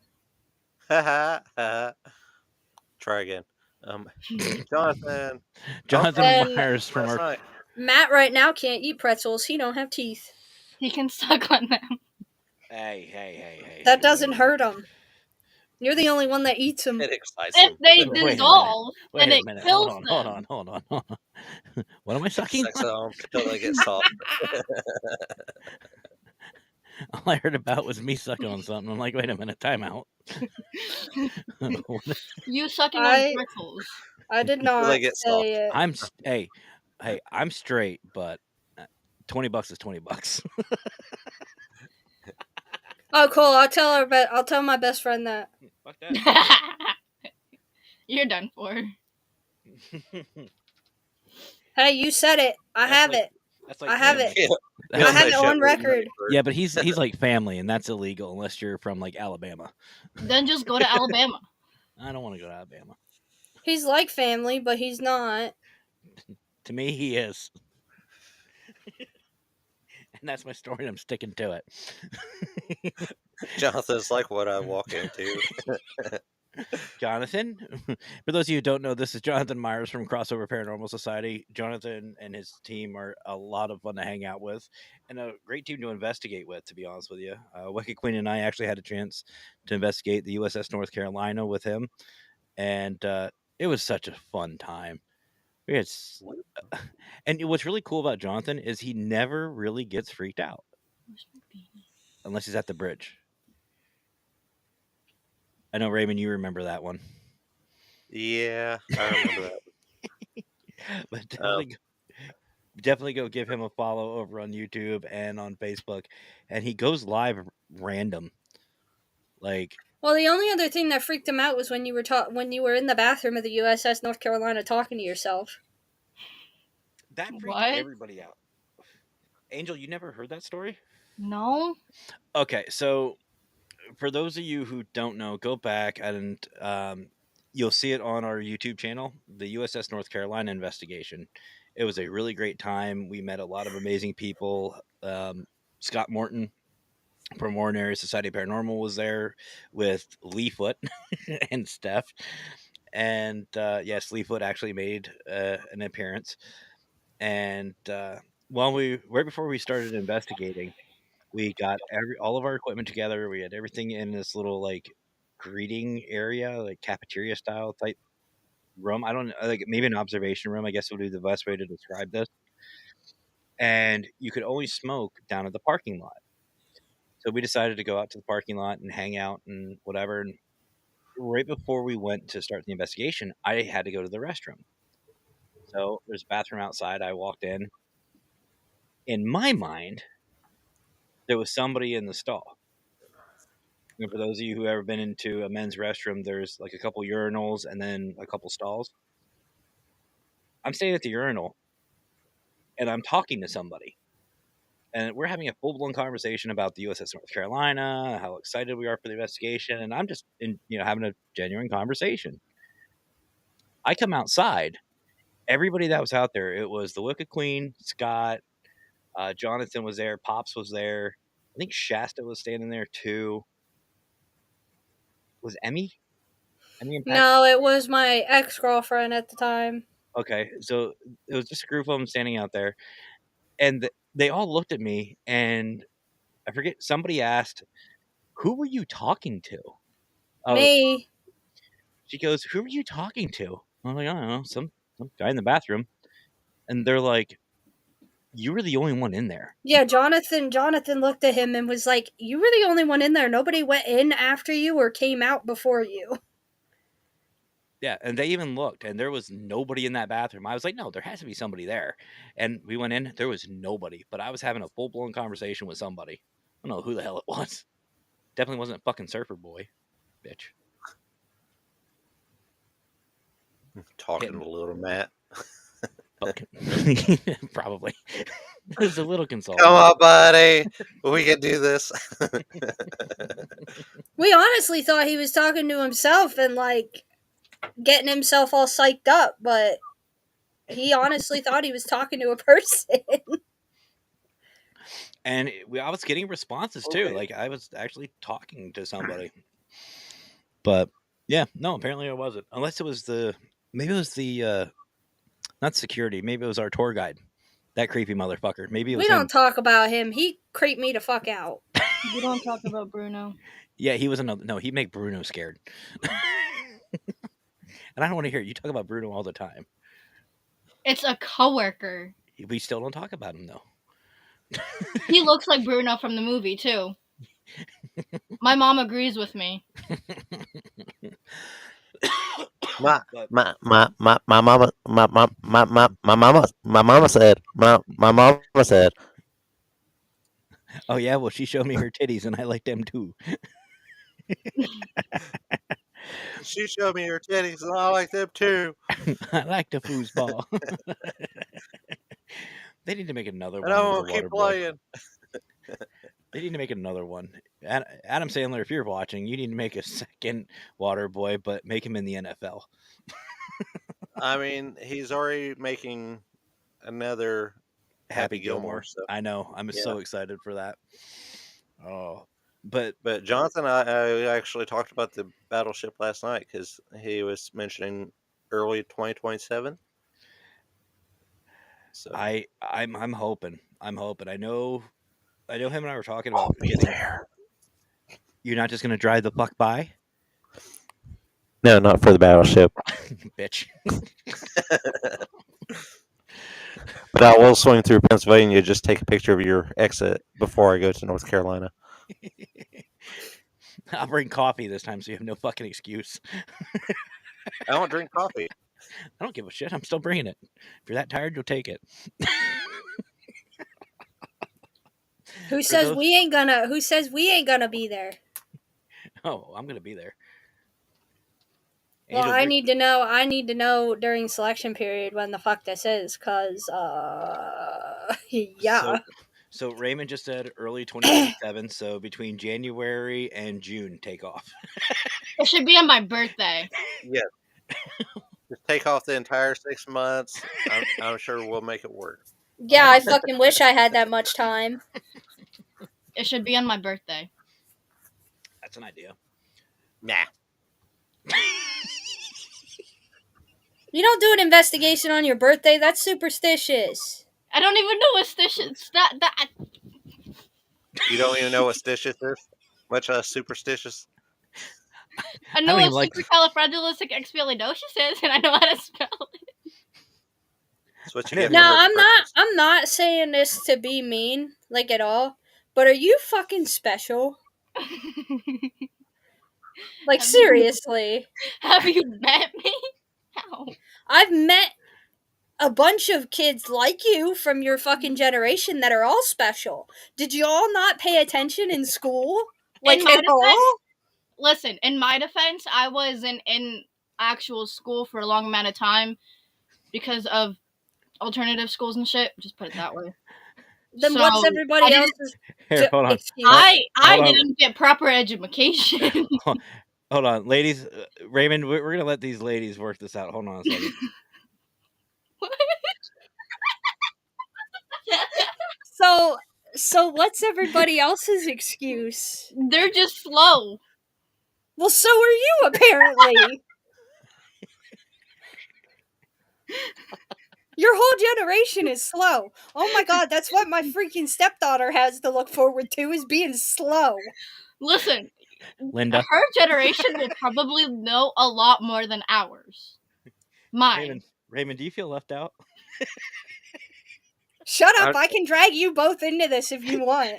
Try again. Jonathan. Jonathan And- Myers from Last our. night. Matt right now can't eat pretzels. He don't have teeth. He can suck on them. Hey. That doesn't hurt him. You're the only one that eats them. It excites If him. they Wait a minute. dissolve, Wait then a it minute. kills Hold them. on. What am I sucking Sucks on? on until they get soft. All I heard about was me sucking on something. I'm like, wait a minute, time out. You sucking on I pretzels. I did Until they not get soft. say it. hey, I'm straight, but $20 is $20. Oh, cool. I'll tell my best friend that. Fuck that. You're done for. Hey, you said it. I That's have like- it. That's like I have family. it. He'll I have say it shit on with record. first. Yeah, but he's like family, and that's illegal unless you're from like Alabama. Then just go to Alabama. I don't want to go to Alabama. He's like family, but he's not. To me, he is. And that's my story, and I'm sticking to it. Jonathan's like what I walk into. Jonathan, for those of you who don't know, this is Jonathan Myers from Crossover Paranormal Society. Jonathan and his team are a lot of fun to hang out with and a great team to investigate with, to be honest with you. Wicked Queen and I actually had a chance to investigate the USS North Carolina with him, and it was such a fun time. We had and what's really cool about Jonathan is he never really gets freaked out unless he's at the bridge. I know, Raymond, you remember that one. Yeah, I remember that. But definitely go give him a follow over on YouTube and on Facebook. And he goes live random. Like, Well, the only other thing that freaked him out was when you were in the bathroom of the USS North Carolina talking to yourself. that freaked What? everybody out. Angel, you never heard that story? No. Okay, so for those of you who don't know, go back and you'll see it on our YouTube channel, the USS North Carolina investigation. It was a really great time. We met a lot of amazing people. Scott Morton from Warren Area Society of Paranormal was there with Leefoot and Steph. And yes, Leefoot actually made an appearance. And right before we started investigating, we got all of our equipment together. We had everything in this little like greeting area, like cafeteria style type room. I don't know, like maybe an observation room, I guess would be the best way to describe this. And you could only smoke down at the parking lot. So we decided to go out to the parking lot and hang out and whatever. And right before we went to start the investigation, I had to go to the restroom. So there's a bathroom outside. I walked in. In my mind, there was somebody in the stall. And for those of you who have ever been into a men's restroom, there's like a couple urinals and then a couple stalls. I'm staying at the urinal and I'm talking to somebody. And we're having a full blown conversation about the USS North Carolina, how excited we are for the investigation, and I'm just having a genuine conversation. I come outside, everybody that was out there, it was the Wicked Queen, Scott, Jonathan was there, Pops was there, I think Shasta was standing there too. Was Emmy? Emmy and Pat? No, it was my ex-girlfriend at the time. Okay, so it was just a group of them standing out there, and they all looked at me, and I forget, somebody asked, "Who were you talking to?" Me. She goes, "Who were you talking to?" I'm like, "I don't know, some guy in the bathroom." And they're like, "You were the only one in there." Yeah, Jonathan looked at him and was like, "You were the only one in there. Nobody went in after you or came out before you." Yeah, and they even looked, and there was nobody in that bathroom. I was like, "No, there has to be somebody there." And we went in, there was nobody, but I was having a full blown conversation with somebody. I don't know who the hell it was. Definitely wasn't a fucking surfer boy, bitch. Talking a little, Matt. Fucking probably. It was a little consoling. Come on, buddy. We can do this. We honestly thought he was talking to himself and like getting himself all psyched up, but he honestly thought he was talking to a person. And I was getting responses too. Okay. Like I was actually talking to somebody. But yeah, no, apparently it wasn't. Unless it was maybe it was the not security, maybe it was our tour guide. That creepy motherfucker. Maybe it was We him. don't talk about him. He creeped me the fuck out. We don't talk about Bruno. Yeah, he was another. No, he'd make Bruno scared. And I don't want to hear it. You talk about Bruno all the time. It's a coworker. We still don't talk about him though. He looks like Bruno from the movie too. My mom agrees with me. My But my mama said oh yeah, well she showed me her titties and I like them too. she showed me her titties and I like them too. I like the foosball. They need to make another And one I'm with the gonna keep water boy. playing. They need to make another one. Adam Sandler, if you're watching, you need to make a second water boy, but make him in the NFL. I mean, he's already making another Happy Gilmore. So I know. I'm yeah. so excited for that. Oh, but But Jonathan, I actually talked about the Battleship last night because he was mentioning early 2027. So I'm hoping. I'm hoping. I know him and I were talking about I'll be getting. there. You're not just gonna drive the fuck by, No, not for the Battleship. bitch. But I will swing through Pennsylvania. Just take a picture of your exit before I go to North Carolina. I'll bring coffee this time, so you have no fucking excuse. I don't drink coffee. I don't give a shit. I'm still bringing it. If you're that tired, you'll take it. Who says we ain't gonna be there? Oh, I'm gonna be there. Well, Angel, I need to know during selection period when the fuck this is, cause yeah. So Raymond just said early 2027. So between January and June, take off. It should be on my birthday. Yes. Just take off the entire 6 months. I'm sure we'll make it work. Yeah, I fucking wish I had that much time. It should be on my birthday. That's an idea. Nah. You don't do an investigation on your birthday. That's superstitious. I don't even know what stitches that. You don't even know what stitious is? Much less superstitious. I know don't what even like- supercalifragilisticexpialidocious is, and I know how to spell it. That's what you I get never- for No, hurting pretzels. I'm not saying this to be mean, like at all. But are you fucking special? Like seriously. Have you met me? How? I've met a bunch of kids like you from your fucking generation that are all special. Did you all not pay attention in school? Like In my at all? Listen, in my defense, I was in actual school for a long amount of time because of alternative schools and shit. Just put it that way. Then So, what's everybody I didn't- else's Here, hold on. excuse? I Hold on. didn't get proper education. Hold on, ladies. Raymond, we're gonna let these ladies work this out. Hold on a second. So what's everybody else's excuse? They're just slow. Well, so are you apparently. Your whole generation is slow. Oh my god, that's what my freaking stepdaughter has to look forward to, is being slow. Listen, Linda, her generation will probably know a lot more than ours. Mine. Raymond, do you feel left out? Shut up, I can drag you both into this if you want.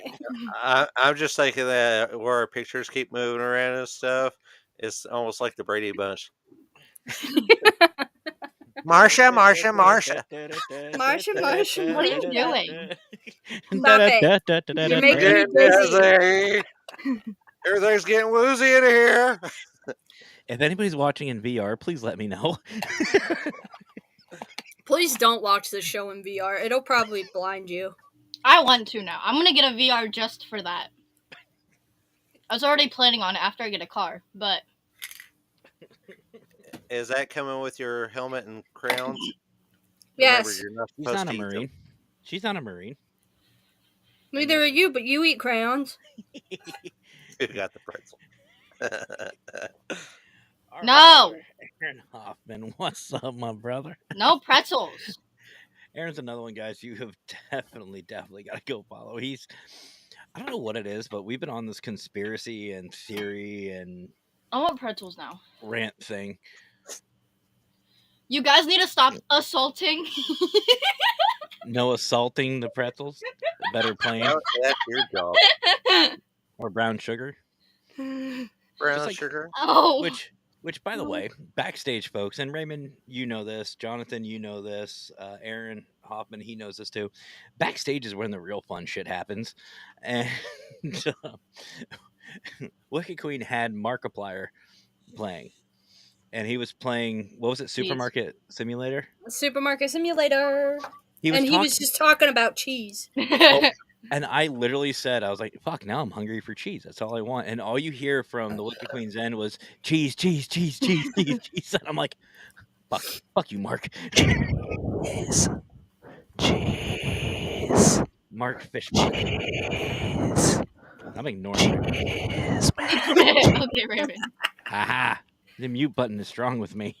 I'm just thinking that where our pictures keep moving around and stuff, it's almost like the Brady Bunch. Marsha. Marsha. What are you doing? Stop it. You're making me dizzy. Everything's getting woozy in here. If anybody's watching in VR, please let me know. Please don't watch this show in VR. It'll probably blind you. I want to now. I'm gonna get a VR just for that. I was already planning on it after I get a car, but Is that coming with your helmet and crowns? Yes. Remember, you're not She's supposed not a to eat them. Marine. She's not a Marine. Neither are you, but you eat crayons. You got the pretzel. All No. right, Aaron Hoffman, what's up, my brother? no pretzels. Aaron's another one, guys. You have definitely got to go follow. I don't know what it is, but we've been on this conspiracy and theory and I want pretzels now. rant thing. You guys need to stop assaulting. No assaulting the pretzels. Better plain Well, that's your job. or brown sugar. Brown like- sugar. Oh. Which, by the way, backstage folks, and Raymond, you know this. Jonathan, you know this. Aaron Hoffman, he knows this too. Backstage is when the real fun shit happens. And Wicked Queen had Markiplier playing. And he was playing, what was it, Supermarket Simulator? Supermarket Simulator. He was just talking about cheese. And I literally said, I was like, fuck, now I'm hungry for cheese. That's all I want. And all you hear from the Wicked Queen's end was cheese, cheese, cheese, cheese, cheese, cheese. And I'm like, fuck you, Mark. Cheese. Cheese. Mark Fishbone. Cheese. I'm ignoring it. Cheese. Okay, Raven. Haha. The mute button is strong with me.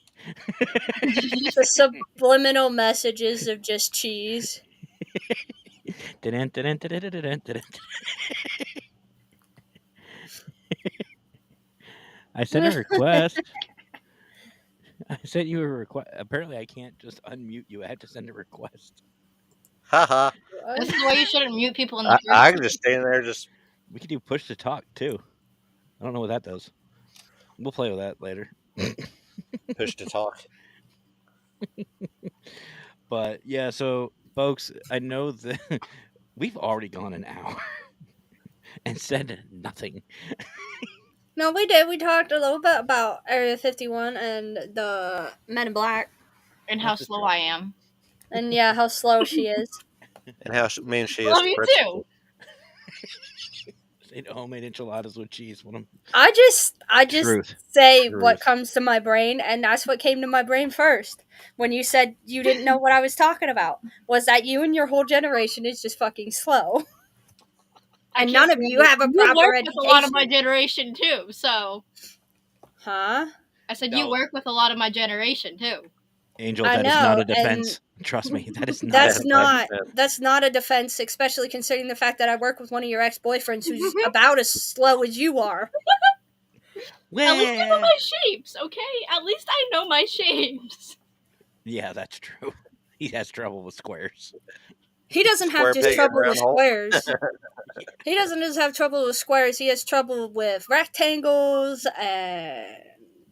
The subliminal messages of just cheese. I sent a request. I sent you a request. Apparently, I can't just unmute you. I have to send a request. Haha. This is why you shouldn't mute people in the group. I can just stand there, just We could do push to talk too. I don't know what that does. We'll play with that later. push to talk. But yeah, so folks, I know that we've already gone an hour and said nothing. No, we did. We talked a little bit about Area 51 and the Men in Black. And how slow I am. And yeah, how slow she is. And how mean she is. Love to you pretzels. too. They homemade enchiladas with cheese. One of them. I just Truth. say Truth. what comes to my brain, and that's what came to my brain first. When you said you didn't know what I was talking about, was that you and your whole generation is just fucking slow. And none of you have a proper work education. with a lot of my generation too, so. Huh? I said No. you work with a lot of my generation too. Angel, I that is not know, a defense. Trust me, that is not. That's not a defense, especially considering the fact that I work with one of your ex-boyfriends who's about as slow as you are. At least I know my shapes, okay? At least I know my shapes. Yeah, that's true. He has trouble with squares. He doesn't Square have just peg in trouble with round hole. squares. He doesn't just have trouble with squares. He has trouble with rectangles and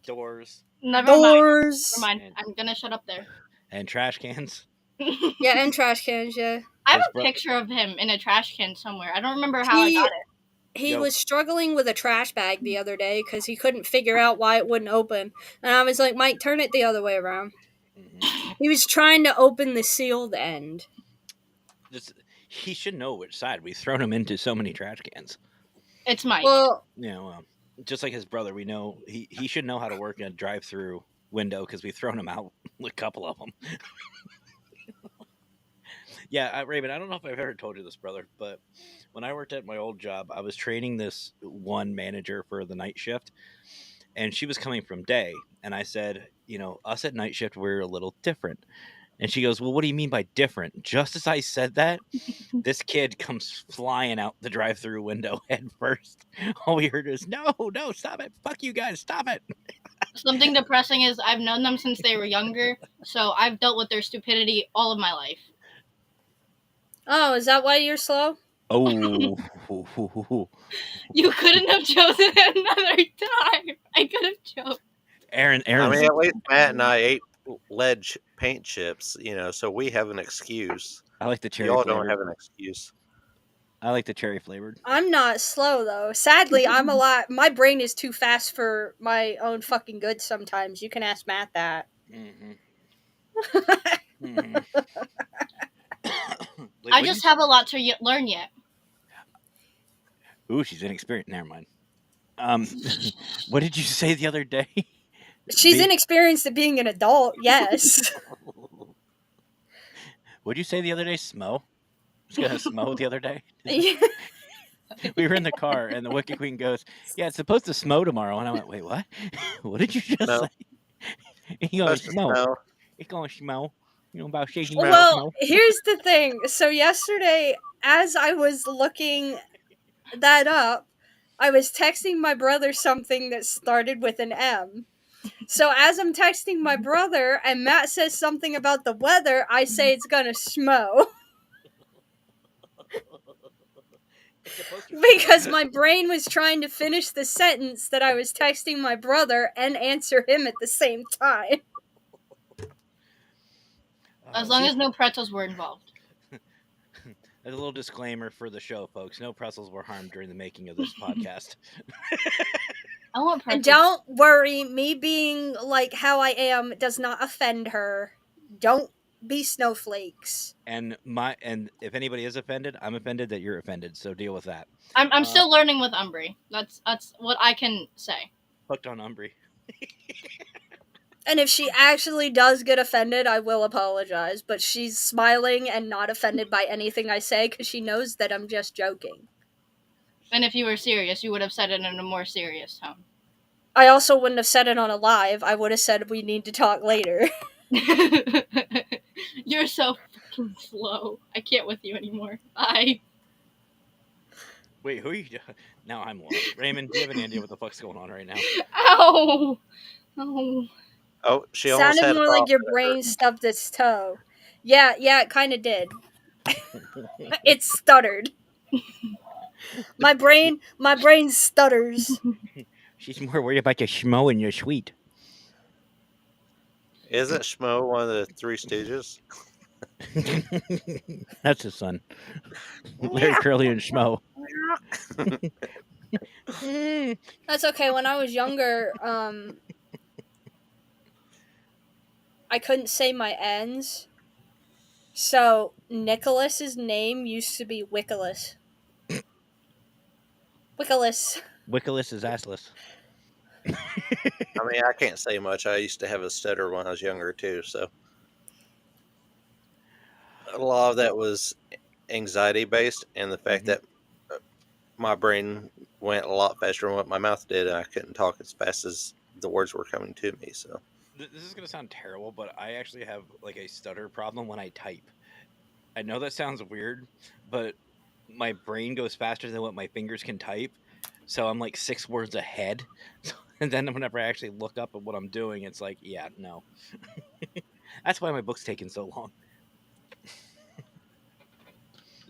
Doors Never mind. doors. Never mind. I'm gonna shut up there. and trash cans. Yeah, and trash cans, yeah. I have His a bro- picture of him in a trash can somewhere. I don't remember how I got it. He Yo. was struggling with a trash bag the other day because he couldn't figure out why it wouldn't open. And I was like, Mike, turn it the other way around. Mhm. He was trying to open the sealed end. He should know which side. We've thrown him into so many trash cans. It's Mike. Well, You know, just like his brother, we know he should know how to work a drive-through window because we've thrown him out a couple of them. Yeah, Raven, I don't know if I've ever told you this, brother, but when I worked at my old job, I was training this one manager for the night shift, and she was coming from day, and I said, you know, us at night shift, we're a little different. And she goes, well, what do you mean by different? Just as I said that, this kid comes flying out the drive-through window head first. All we heard is, no, stop it. Fuck you guys, stop it. Something depressing is I've known them since they were younger, so I've dealt with their stupidity all of my life. oh, is that why you're slow? Oh. You couldn't have chosen another time. I could have chosen. Aaron. I mean, at least Matt and I ate lead paint chips, you know, so we have an excuse. I like the cherry Y'all flavored. don't have an excuse. I like the cherry flavored. I'm not slow, though. Sadly, I'm a lot. My brain is too fast for my own fucking good sometimes. You can ask Matt that. Mm-hmm. Mm-hmm. I just have a lot to learn yet. Ooh, she's inexperienced. Never mind. What did you say the other day? She's inexperienced at being an adult, yes. What'd you say the other day? Smo? Was gonna smo the other day. Yeah. We were in the car, and the Wicked Queen goes, "Yeah, it's supposed to smo tomorrow." And I went, "Wait, what? What did you just No. say?" He goes, "Smo." No. He's going smo. You know about shaking Well, smo? here's the thing. So yesterday, as I was looking that up, I was texting my brother something that started with an M. So as I'm texting my brother and Matt says something about the weather, I say it's gonna snow. It's supposed to Because snow. my brain was trying to finish the sentence that I was texting my brother and answer him at the same time. As long See, as no pretzels were involved. as a little disclaimer for the show, folks, no pretzels were harmed during the making of this podcast. I want And pretzels. don't worry, me being like how I am does not offend her. Don't be snowflakes. And if anybody is offended, I'm offended that you're offended. So deal with that. I'm still learning with Umbry. That's what I can say. Hooked on Umbry. And if she actually does get offended, I will apologize. But she's smiling and not offended by anything I say because she knows that I'm just joking. And if you were serious, you would have said it in a more serious tone. I also wouldn't have said it on a live. I would have said we need to talk later. You're so fucking slow. I can't with you anymore. Bye. Wait, who are you? Now I'm lost. Raymond, do you have any idea what the fuck's going on right now? Ow. Oh. Oh, she almost Sounded had a more like thought your there. brain stubbed its toe. Yeah, it kind of did. It stuttered. My brain stutters. She's more worried about your schmo and your sweet. Isn't Schmo one of the Three Stooges? That's his son. Larry Curly and Schmo. That's okay. When I was younger, I couldn't say my N's. So Nicholas's name used to be Wickolas. Wickolas. Wickolas is assless. I mean, I can't say much. I used to have a stutter when I was younger too, so a lot of that was anxiety based, and the fact that my brain went a lot faster than what my mouth did, and I couldn't talk as fast as the words were coming to me. So This is gonna sound terrible, but I actually have like a stutter problem when I type. I know that sounds weird, but my brain goes faster than what my fingers can type. So I'm like 6 words ahead. And then whenever I actually look up at what I'm doing, it's like, yeah, no. That's why my book's taking so long.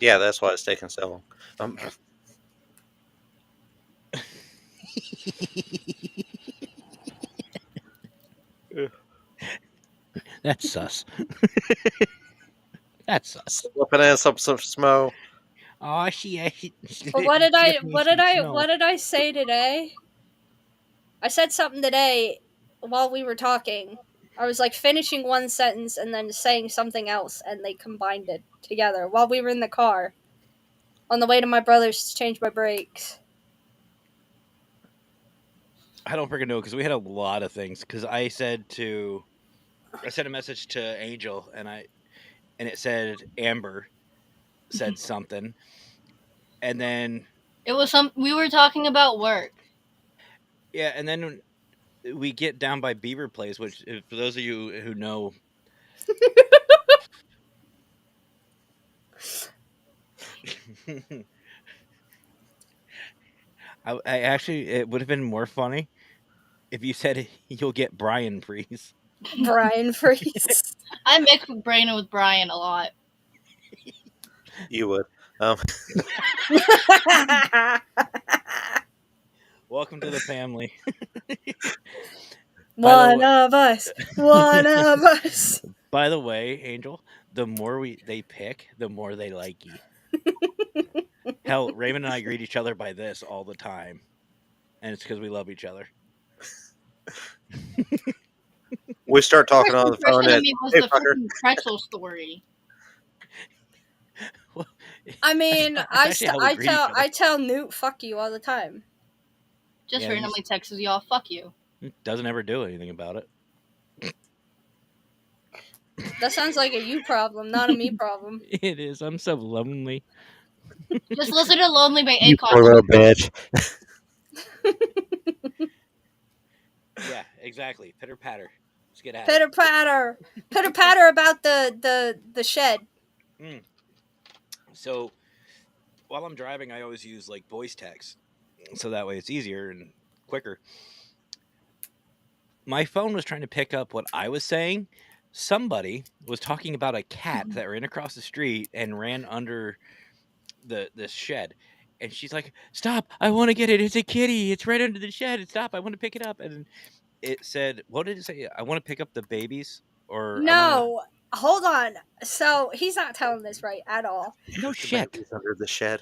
yeah, that's why it's taking so long. That's sus. That's sus. Slipping in some Schmo. Oh, she But what did I say today? I said something today while we were talking. I was like finishing one sentence and then saying something else, and they combined it together while we were in the car on the way to my brother's to change my brakes. I don't freaking know because we had a lot of things. Because I sent a message to Angel and it said Amber said something, and then It was we were talking about work. yeah, and then we get down by Beaver Place, which for those of you who know. I actually, it would have been more funny if you said you'll get Brian Freeze. Brian Freeze. I mix with Brain with Brian a lot. You would. Welcome to the family. One of us. By the way, Angel, the more they pick, the more they like you. Hell, Raymond and I greet each other by this all the time, and it's because we love each other. We start talking on the phone. Of me was the freaking pretzel story. Well, I mean, that's actually how we greet each other. I tell Newt "fuck you" all the time. Just Yeah, randomly texts y'all, "fuck you." Doesn't ever do anything about it. That sounds like a you problem, not a me problem. It is. I'm so lonely. Just listen to "Lonely" by You Akon. poor little bitch. Yeah, exactly. Pitter patter. Let's get at Pitter patter about the shed. it. So while I'm driving, I always use like voice text, so that way it's easier and quicker. My phone was trying to pick up what I was saying. Somebody was talking about a cat that ran across the street and ran under this shed. And she's like, "Stop! I want to get it. It's a kitty. It's right under the shed. Stop! I want to pick it up." And it said, "What did it say? I want to pick up the babies, or I want to." No, hold on. So he's not telling this right at all. No The shit. baby's under the shed.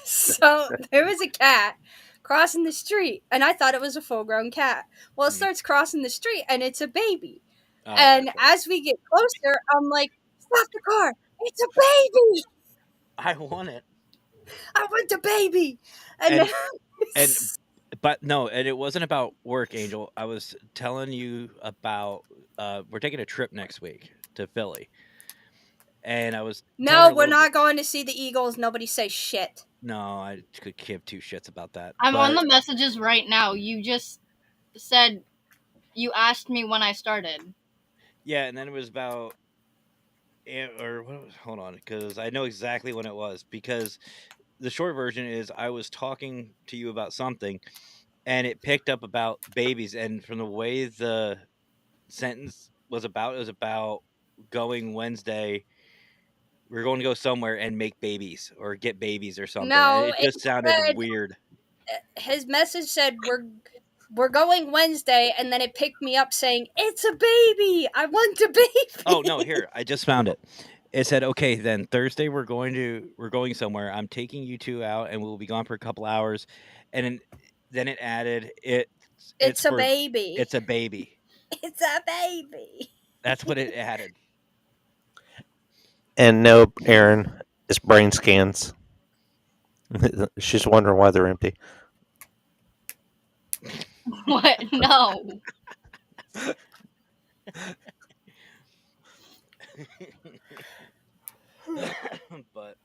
So there was a cat crossing the street, and I thought it was a full-grown cat. Well, it starts crossing the street, and it's a baby. Oh, And okay. as we get closer, I'm like, "Stop the car! It's a baby! I want it. I want the baby!" And And and but no, and it wasn't about work, Angel. I was telling you about we're taking a trip next week to Philly, and I was telling no, her a we're little bit. not going to see the Eagles. Nobody say shit. No, I could give two shits about that. I'm on But the messages right now. You just said you asked me when I started. yeah, and then it was about or what was, hold on, because I know exactly when it was. Because the short version is I was talking to you about something, and it picked up about babies, and from the way the sentence was about, it was about going Wednesday. We are going to go somewhere and make babies or get babies or something, and No, it it just sounded said weird. his message said we're going Wednesday, and then it picked me up saying it's a baby. I want a baby. Oh no, here I just found it. It said, "Okay, then Thursday we're going somewhere. I'm taking you two out, and we'll be gone for a couple hours." And then it added, it's It's a for baby. it's a baby." It's a baby. That's what it added. And no, Aaron, it's brain scans. She's wondering why they're empty. What? No. but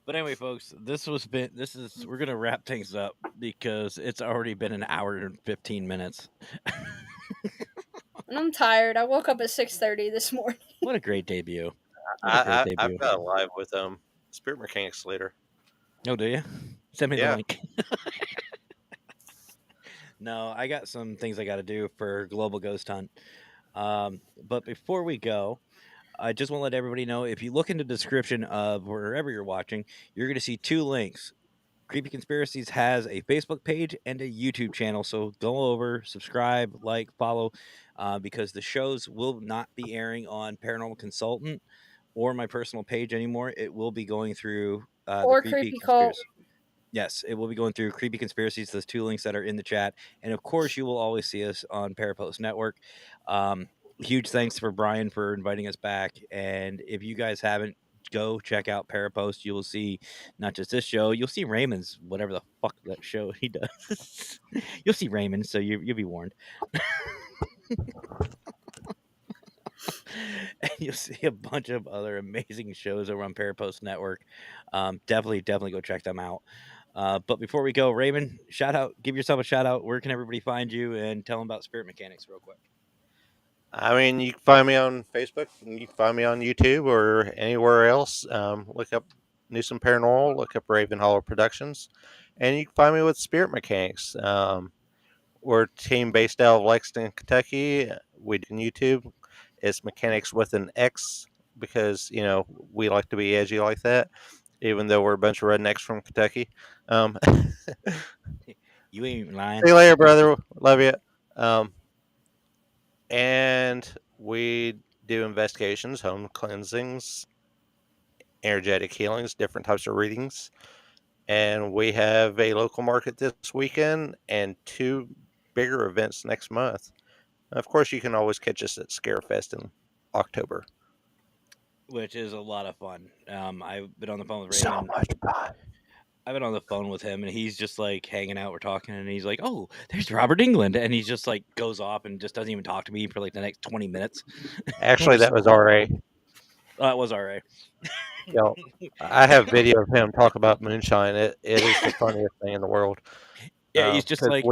but anyway, folks, we're gonna wrap things up because it's already been an hour and 15 minutes. And I'm tired. I woke up at 6:30 this morning. What a great debut! What a great I've debut! got a live with Spirit Mechanics later. Oh, do you? Send me the Yeah. link. No, I got some things I got to do for Global Ghost Hunt. But before we go, I just want to let everybody know, if you look in the description of wherever you're watching, you're going to see two links. Creepy Conspiracies has a Facebook page and a YouTube channel, so go over, subscribe, like, follow, because the shows will not be airing on Paranormal Consultant or my personal page anymore. It will be going through the Or Creepy creepy cult. Conspiracy. Yes, it will be going through Creepy Conspiracies, those two links that are in the chat. And of course, you will always see us on Parapost Network. Huge thanks for Brian for inviting us back. And if you guys haven't, go check out Parapost. You will see not just this show, you'll see Raymond's, whatever the fuck that show he does. You'll see Raymond, so you'll be warned. And you'll see a bunch of other amazing shows over on Parapost Network. Definitely go check them out. But before we go, Raymond, give yourself a shout out. Where can everybody find you, and tell them about Spirit Mechanics real quick? I mean, you can find me on Facebook, and you can find me on YouTube or anywhere else. Look up Newsom Paranormal, look up Raven Hollow Productions, and you can find me with Spirit Mechanics. We're a team based out of Lexington, Kentucky. We do YouTube. It's Mechanics with an X because, we like to be edgy like that, even though we're a bunch of rednecks from Kentucky. You ain't lying. See you later, brother. Love you. And we do investigations, home cleansings, energetic healings, different types of readings. And we have a local market this weekend and two bigger events next month. Of course, you can always catch us at Scarefest in October. Which is a lot of fun. I've been on the phone with So Raymond. much fun. I've been on the phone with him, and he's just like hanging out. We're talking, and he's like, "Oh, there's Robert England," and he's just like goes off and just doesn't even talk to me for like the next 20 minutes. Actually, that was RA. That was all right. I have video of him talk about moonshine. It is the funniest thing in the world. Yeah, he's just 'cause like,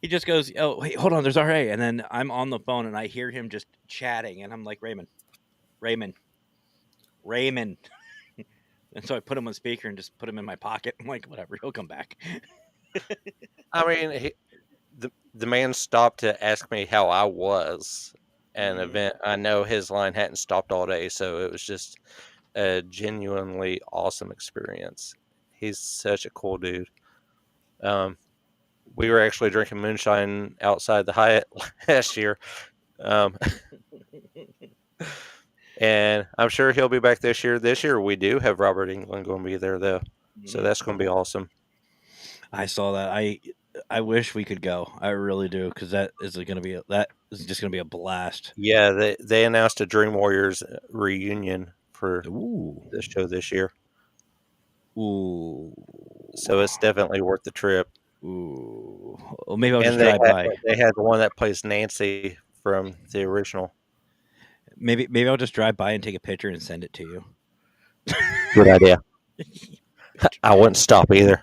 he just goes, "Oh, wait, hold on, there's RA," and then I'm on the phone and I hear him just chatting, and I'm like, Raymond, And so I put him on speaker and just put him in my pocket. I'm like, whatever, he'll come back. I mean, the man stopped to ask me how I was at an Mhm. event. I know his line hadn't stopped all day, so it was just a genuinely awesome experience. He's such a cool dude. We were actually drinking moonshine outside the Hyatt last year. Um, and I'm sure he'll be back this year. This year we do have Robert England going to be there though, so Mhm. that's going to be awesome. I saw that. I wish we could go. I really do, because that is just gonna be a blast. Yeah, they announced a Dream Warriors reunion for Ooh, the show this year, ooh, so it's definitely worth the trip. ooh. Well, maybe I'll just And drive by. they had the one that plays Nancy from the original. Maybe I'll just drive by and take a picture and send it to you. Good idea. I wouldn't stop either.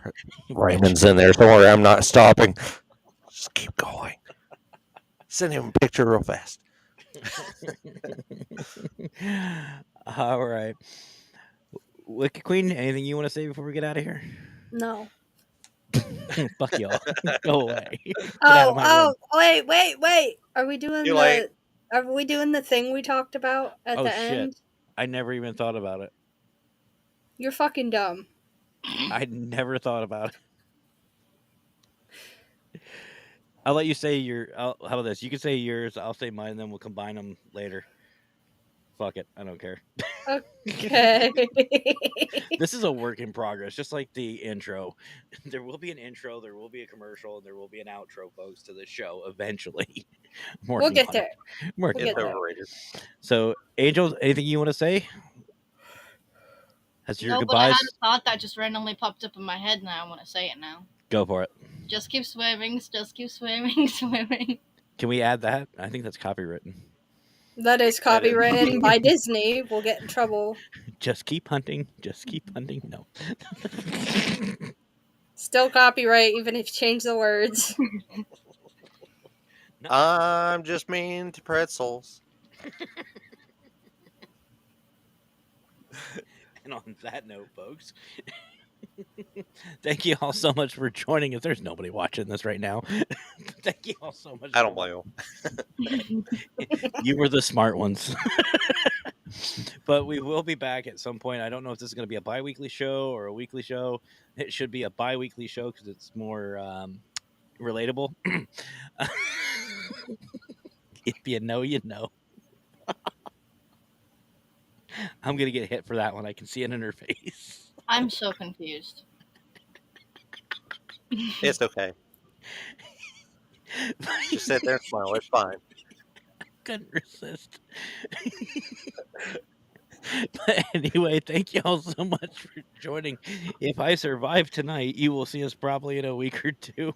Raymond's in there. Don't worry, I'm not stopping. Just keep going. Send him a picture real fast. All right, Wicked Queen. Anything you want to say before we get out of here? No. Fuck y'all. Go away. Get out of my room. Wait. Are we doing Too late. the thing we talked about at Oh the shit! end? I never even thought about it. You're fucking dumb. I never thought about it. I'll let you say your. How about this? You can say yours. I'll say mine. And then we'll combine them later. Fuck it. I don't care. Okay. This is a work in progress, just like the intro. There will be an intro, there will be a commercial, and there will be an outro, folks, to this show eventually. I'm We'll working get on it. there. I'm working We'll It's get on it. there. overrated. So, Angel, anything you want to say? That's your No, but I had goodbyes. a thought that just randomly popped up in my head, and I want to say it now. Go for it. Just keep swimming, just keep swimming, swimming. Can we add that? I think that's copywritten. That is copywritten by Disney. We'll get in trouble. Just keep hunting. Just keep hunting. No. Still copyright, even if you change the words. No. I'm just mean to pretzels. And on that note, folks, thank you all so much for joining us. There's nobody watching this right now. Thank you all so much. I don't blame them. You were the smart ones. But we will be back at some point. I don't know if this is going to be a bi-weekly show or a weekly show. It should be a bi-weekly show because it's more relatable. If you know, you know. I'm going to get hit for that one. I can see it in her face. I'm so confused. It's okay. Just sit there and smile. It's fine. Couldn't resist. But anyway, thank you all so much for joining. If I survive tonight, you will see us probably in a week or two.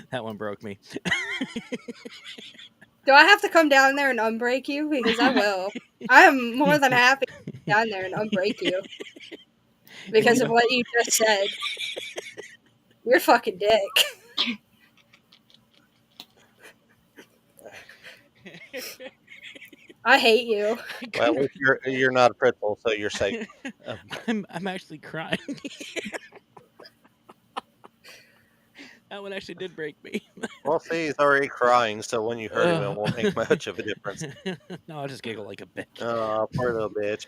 That one broke me. Do I have to come down there and unbreak you? Because I will. I am more than happy to come down there and unbreak you. Because of what you just said. You're a fucking dick. I hate you. Well, at least you're not a pretzel, so you're safe. I'm actually crying. That one actually did break me. Well, see, he's already crying, so when you hurt him, it won't make much of a difference. No, I'll just giggle like a bitch. Oh, poor little bitch.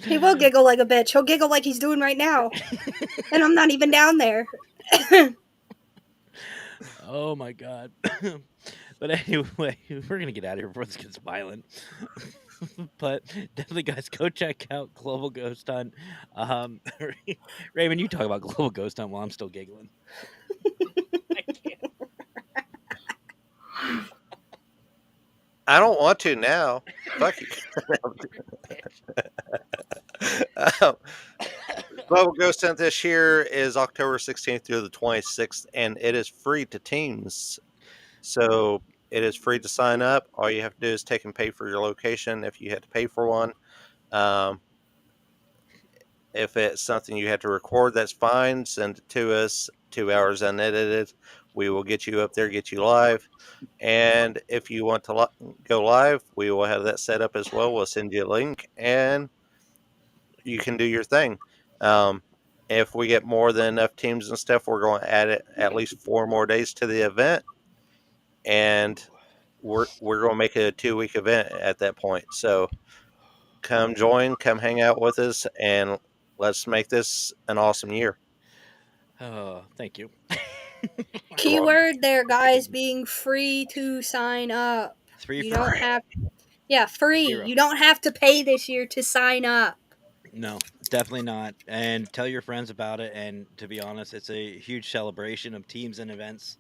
He will giggle like a bitch. He'll giggle like he's doing right now. And I'm not even down there. Oh my god. But anyway, we're gonna get out of here before this gets violent. But definitely, guys, go check out Global Ghost Hunt. Raymond, you talk about Global Ghost Hunt while I'm still giggling. I can't. I don't want to now. Fuck you. Global Ghost Hunt this year is October 16th through the 26th, and it is free to teams. So it is free to sign up. All you have to do is take and pay for your location if you had to pay for one. If it's something you have to record, that's fine. Send it to us, 2 hours unedited. We will get you up there, get you live. And if you want to go live, we will have that set up as well. We'll send you a link, and you can do your thing. Um, if we get more than enough teams and stuff, we're going to add it at least 4 more days to the event, and we're going to make it a 2 week event at that point. So come join, come hang out with us, and let's make this an awesome year. Oh, thank you. You're welcome. Keyword there, guys, being free to sign up. Three You for don't have, yeah, free. zero. You don't have to pay this year to sign up. No, definitely not. And tell your friends about it. And to be honest, it's a huge celebration of teams and events.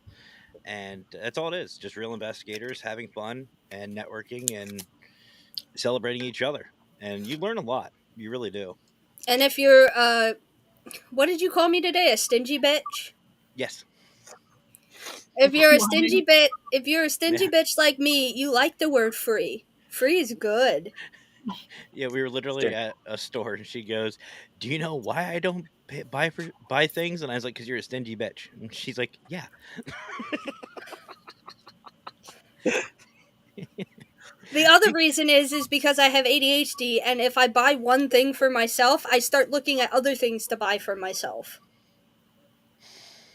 And that's all it is. Just real investigators having fun and networking and celebrating each other. And you learn a lot. You really do. And if you're, what did you call me today? A stingy bitch? Yes. If you're a stingy Yeah. bitch like me, you like the word free. Free is good. Yeah. We were literally at a store and she goes, "Do you know why I don't buy things?" And I was like, "Because you're a stingy bitch." And she's like, "Yeah." The other reason is because I have ADHD, and if I buy one thing for myself, I start looking at other things to buy for myself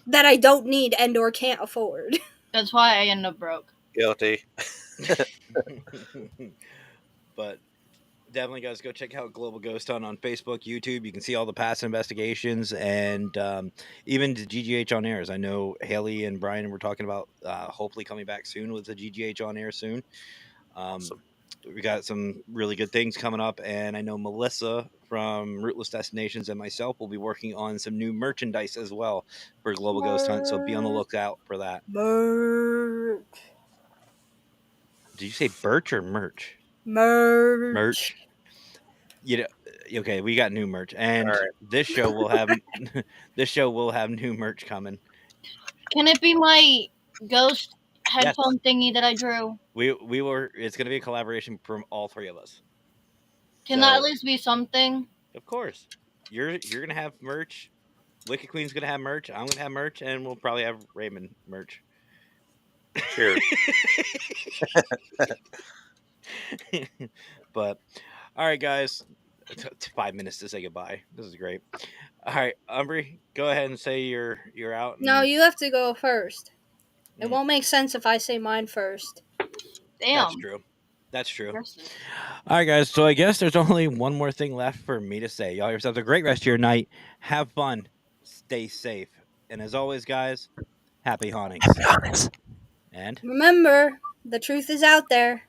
that I don't need and or can't afford. That's why I end up broke. Guilty. But definitely, guys, go check out Global Ghost Hunt on Facebook, YouTube. You can see all the past investigations and even the GGH on airs. I know Haley and Brian were talking about hopefully coming back soon with the GGH on air soon. Awesome. We got some really good things coming up, and I know Melissa from Rootless Destinations and myself will be working on some new merchandise as well for Global Ghost Hunt. So be on the lookout for that. Merch. Did you say birch or merch? Merch. Merch. You know, okay, we got new merch, All and right. this show will have this show will have new merch coming. Can it be my ghost Yes, headphone thingy that I drew? we were. It's going to be a collaboration from all three of us. Can that at So least be something? of course, you're going to have merch. Wicked Queen's going to have merch. I'm going to have merch, and we'll probably have Raymond merch. Cheers. But all right, guys, 5 minutes to say goodbye. This is great. All right, Umbry, go ahead and say you're out. No, And you have to go first. It mm, won't make sense if I say mine first. that's Damn. true. That's true. Aggressive. All right, guys. So I guess there's only one more thing left for me to say. Y'all yourselves a great rest of your night. Have fun. Stay safe. And as always, guys, happy hauntings. And Remember, the truth is out there.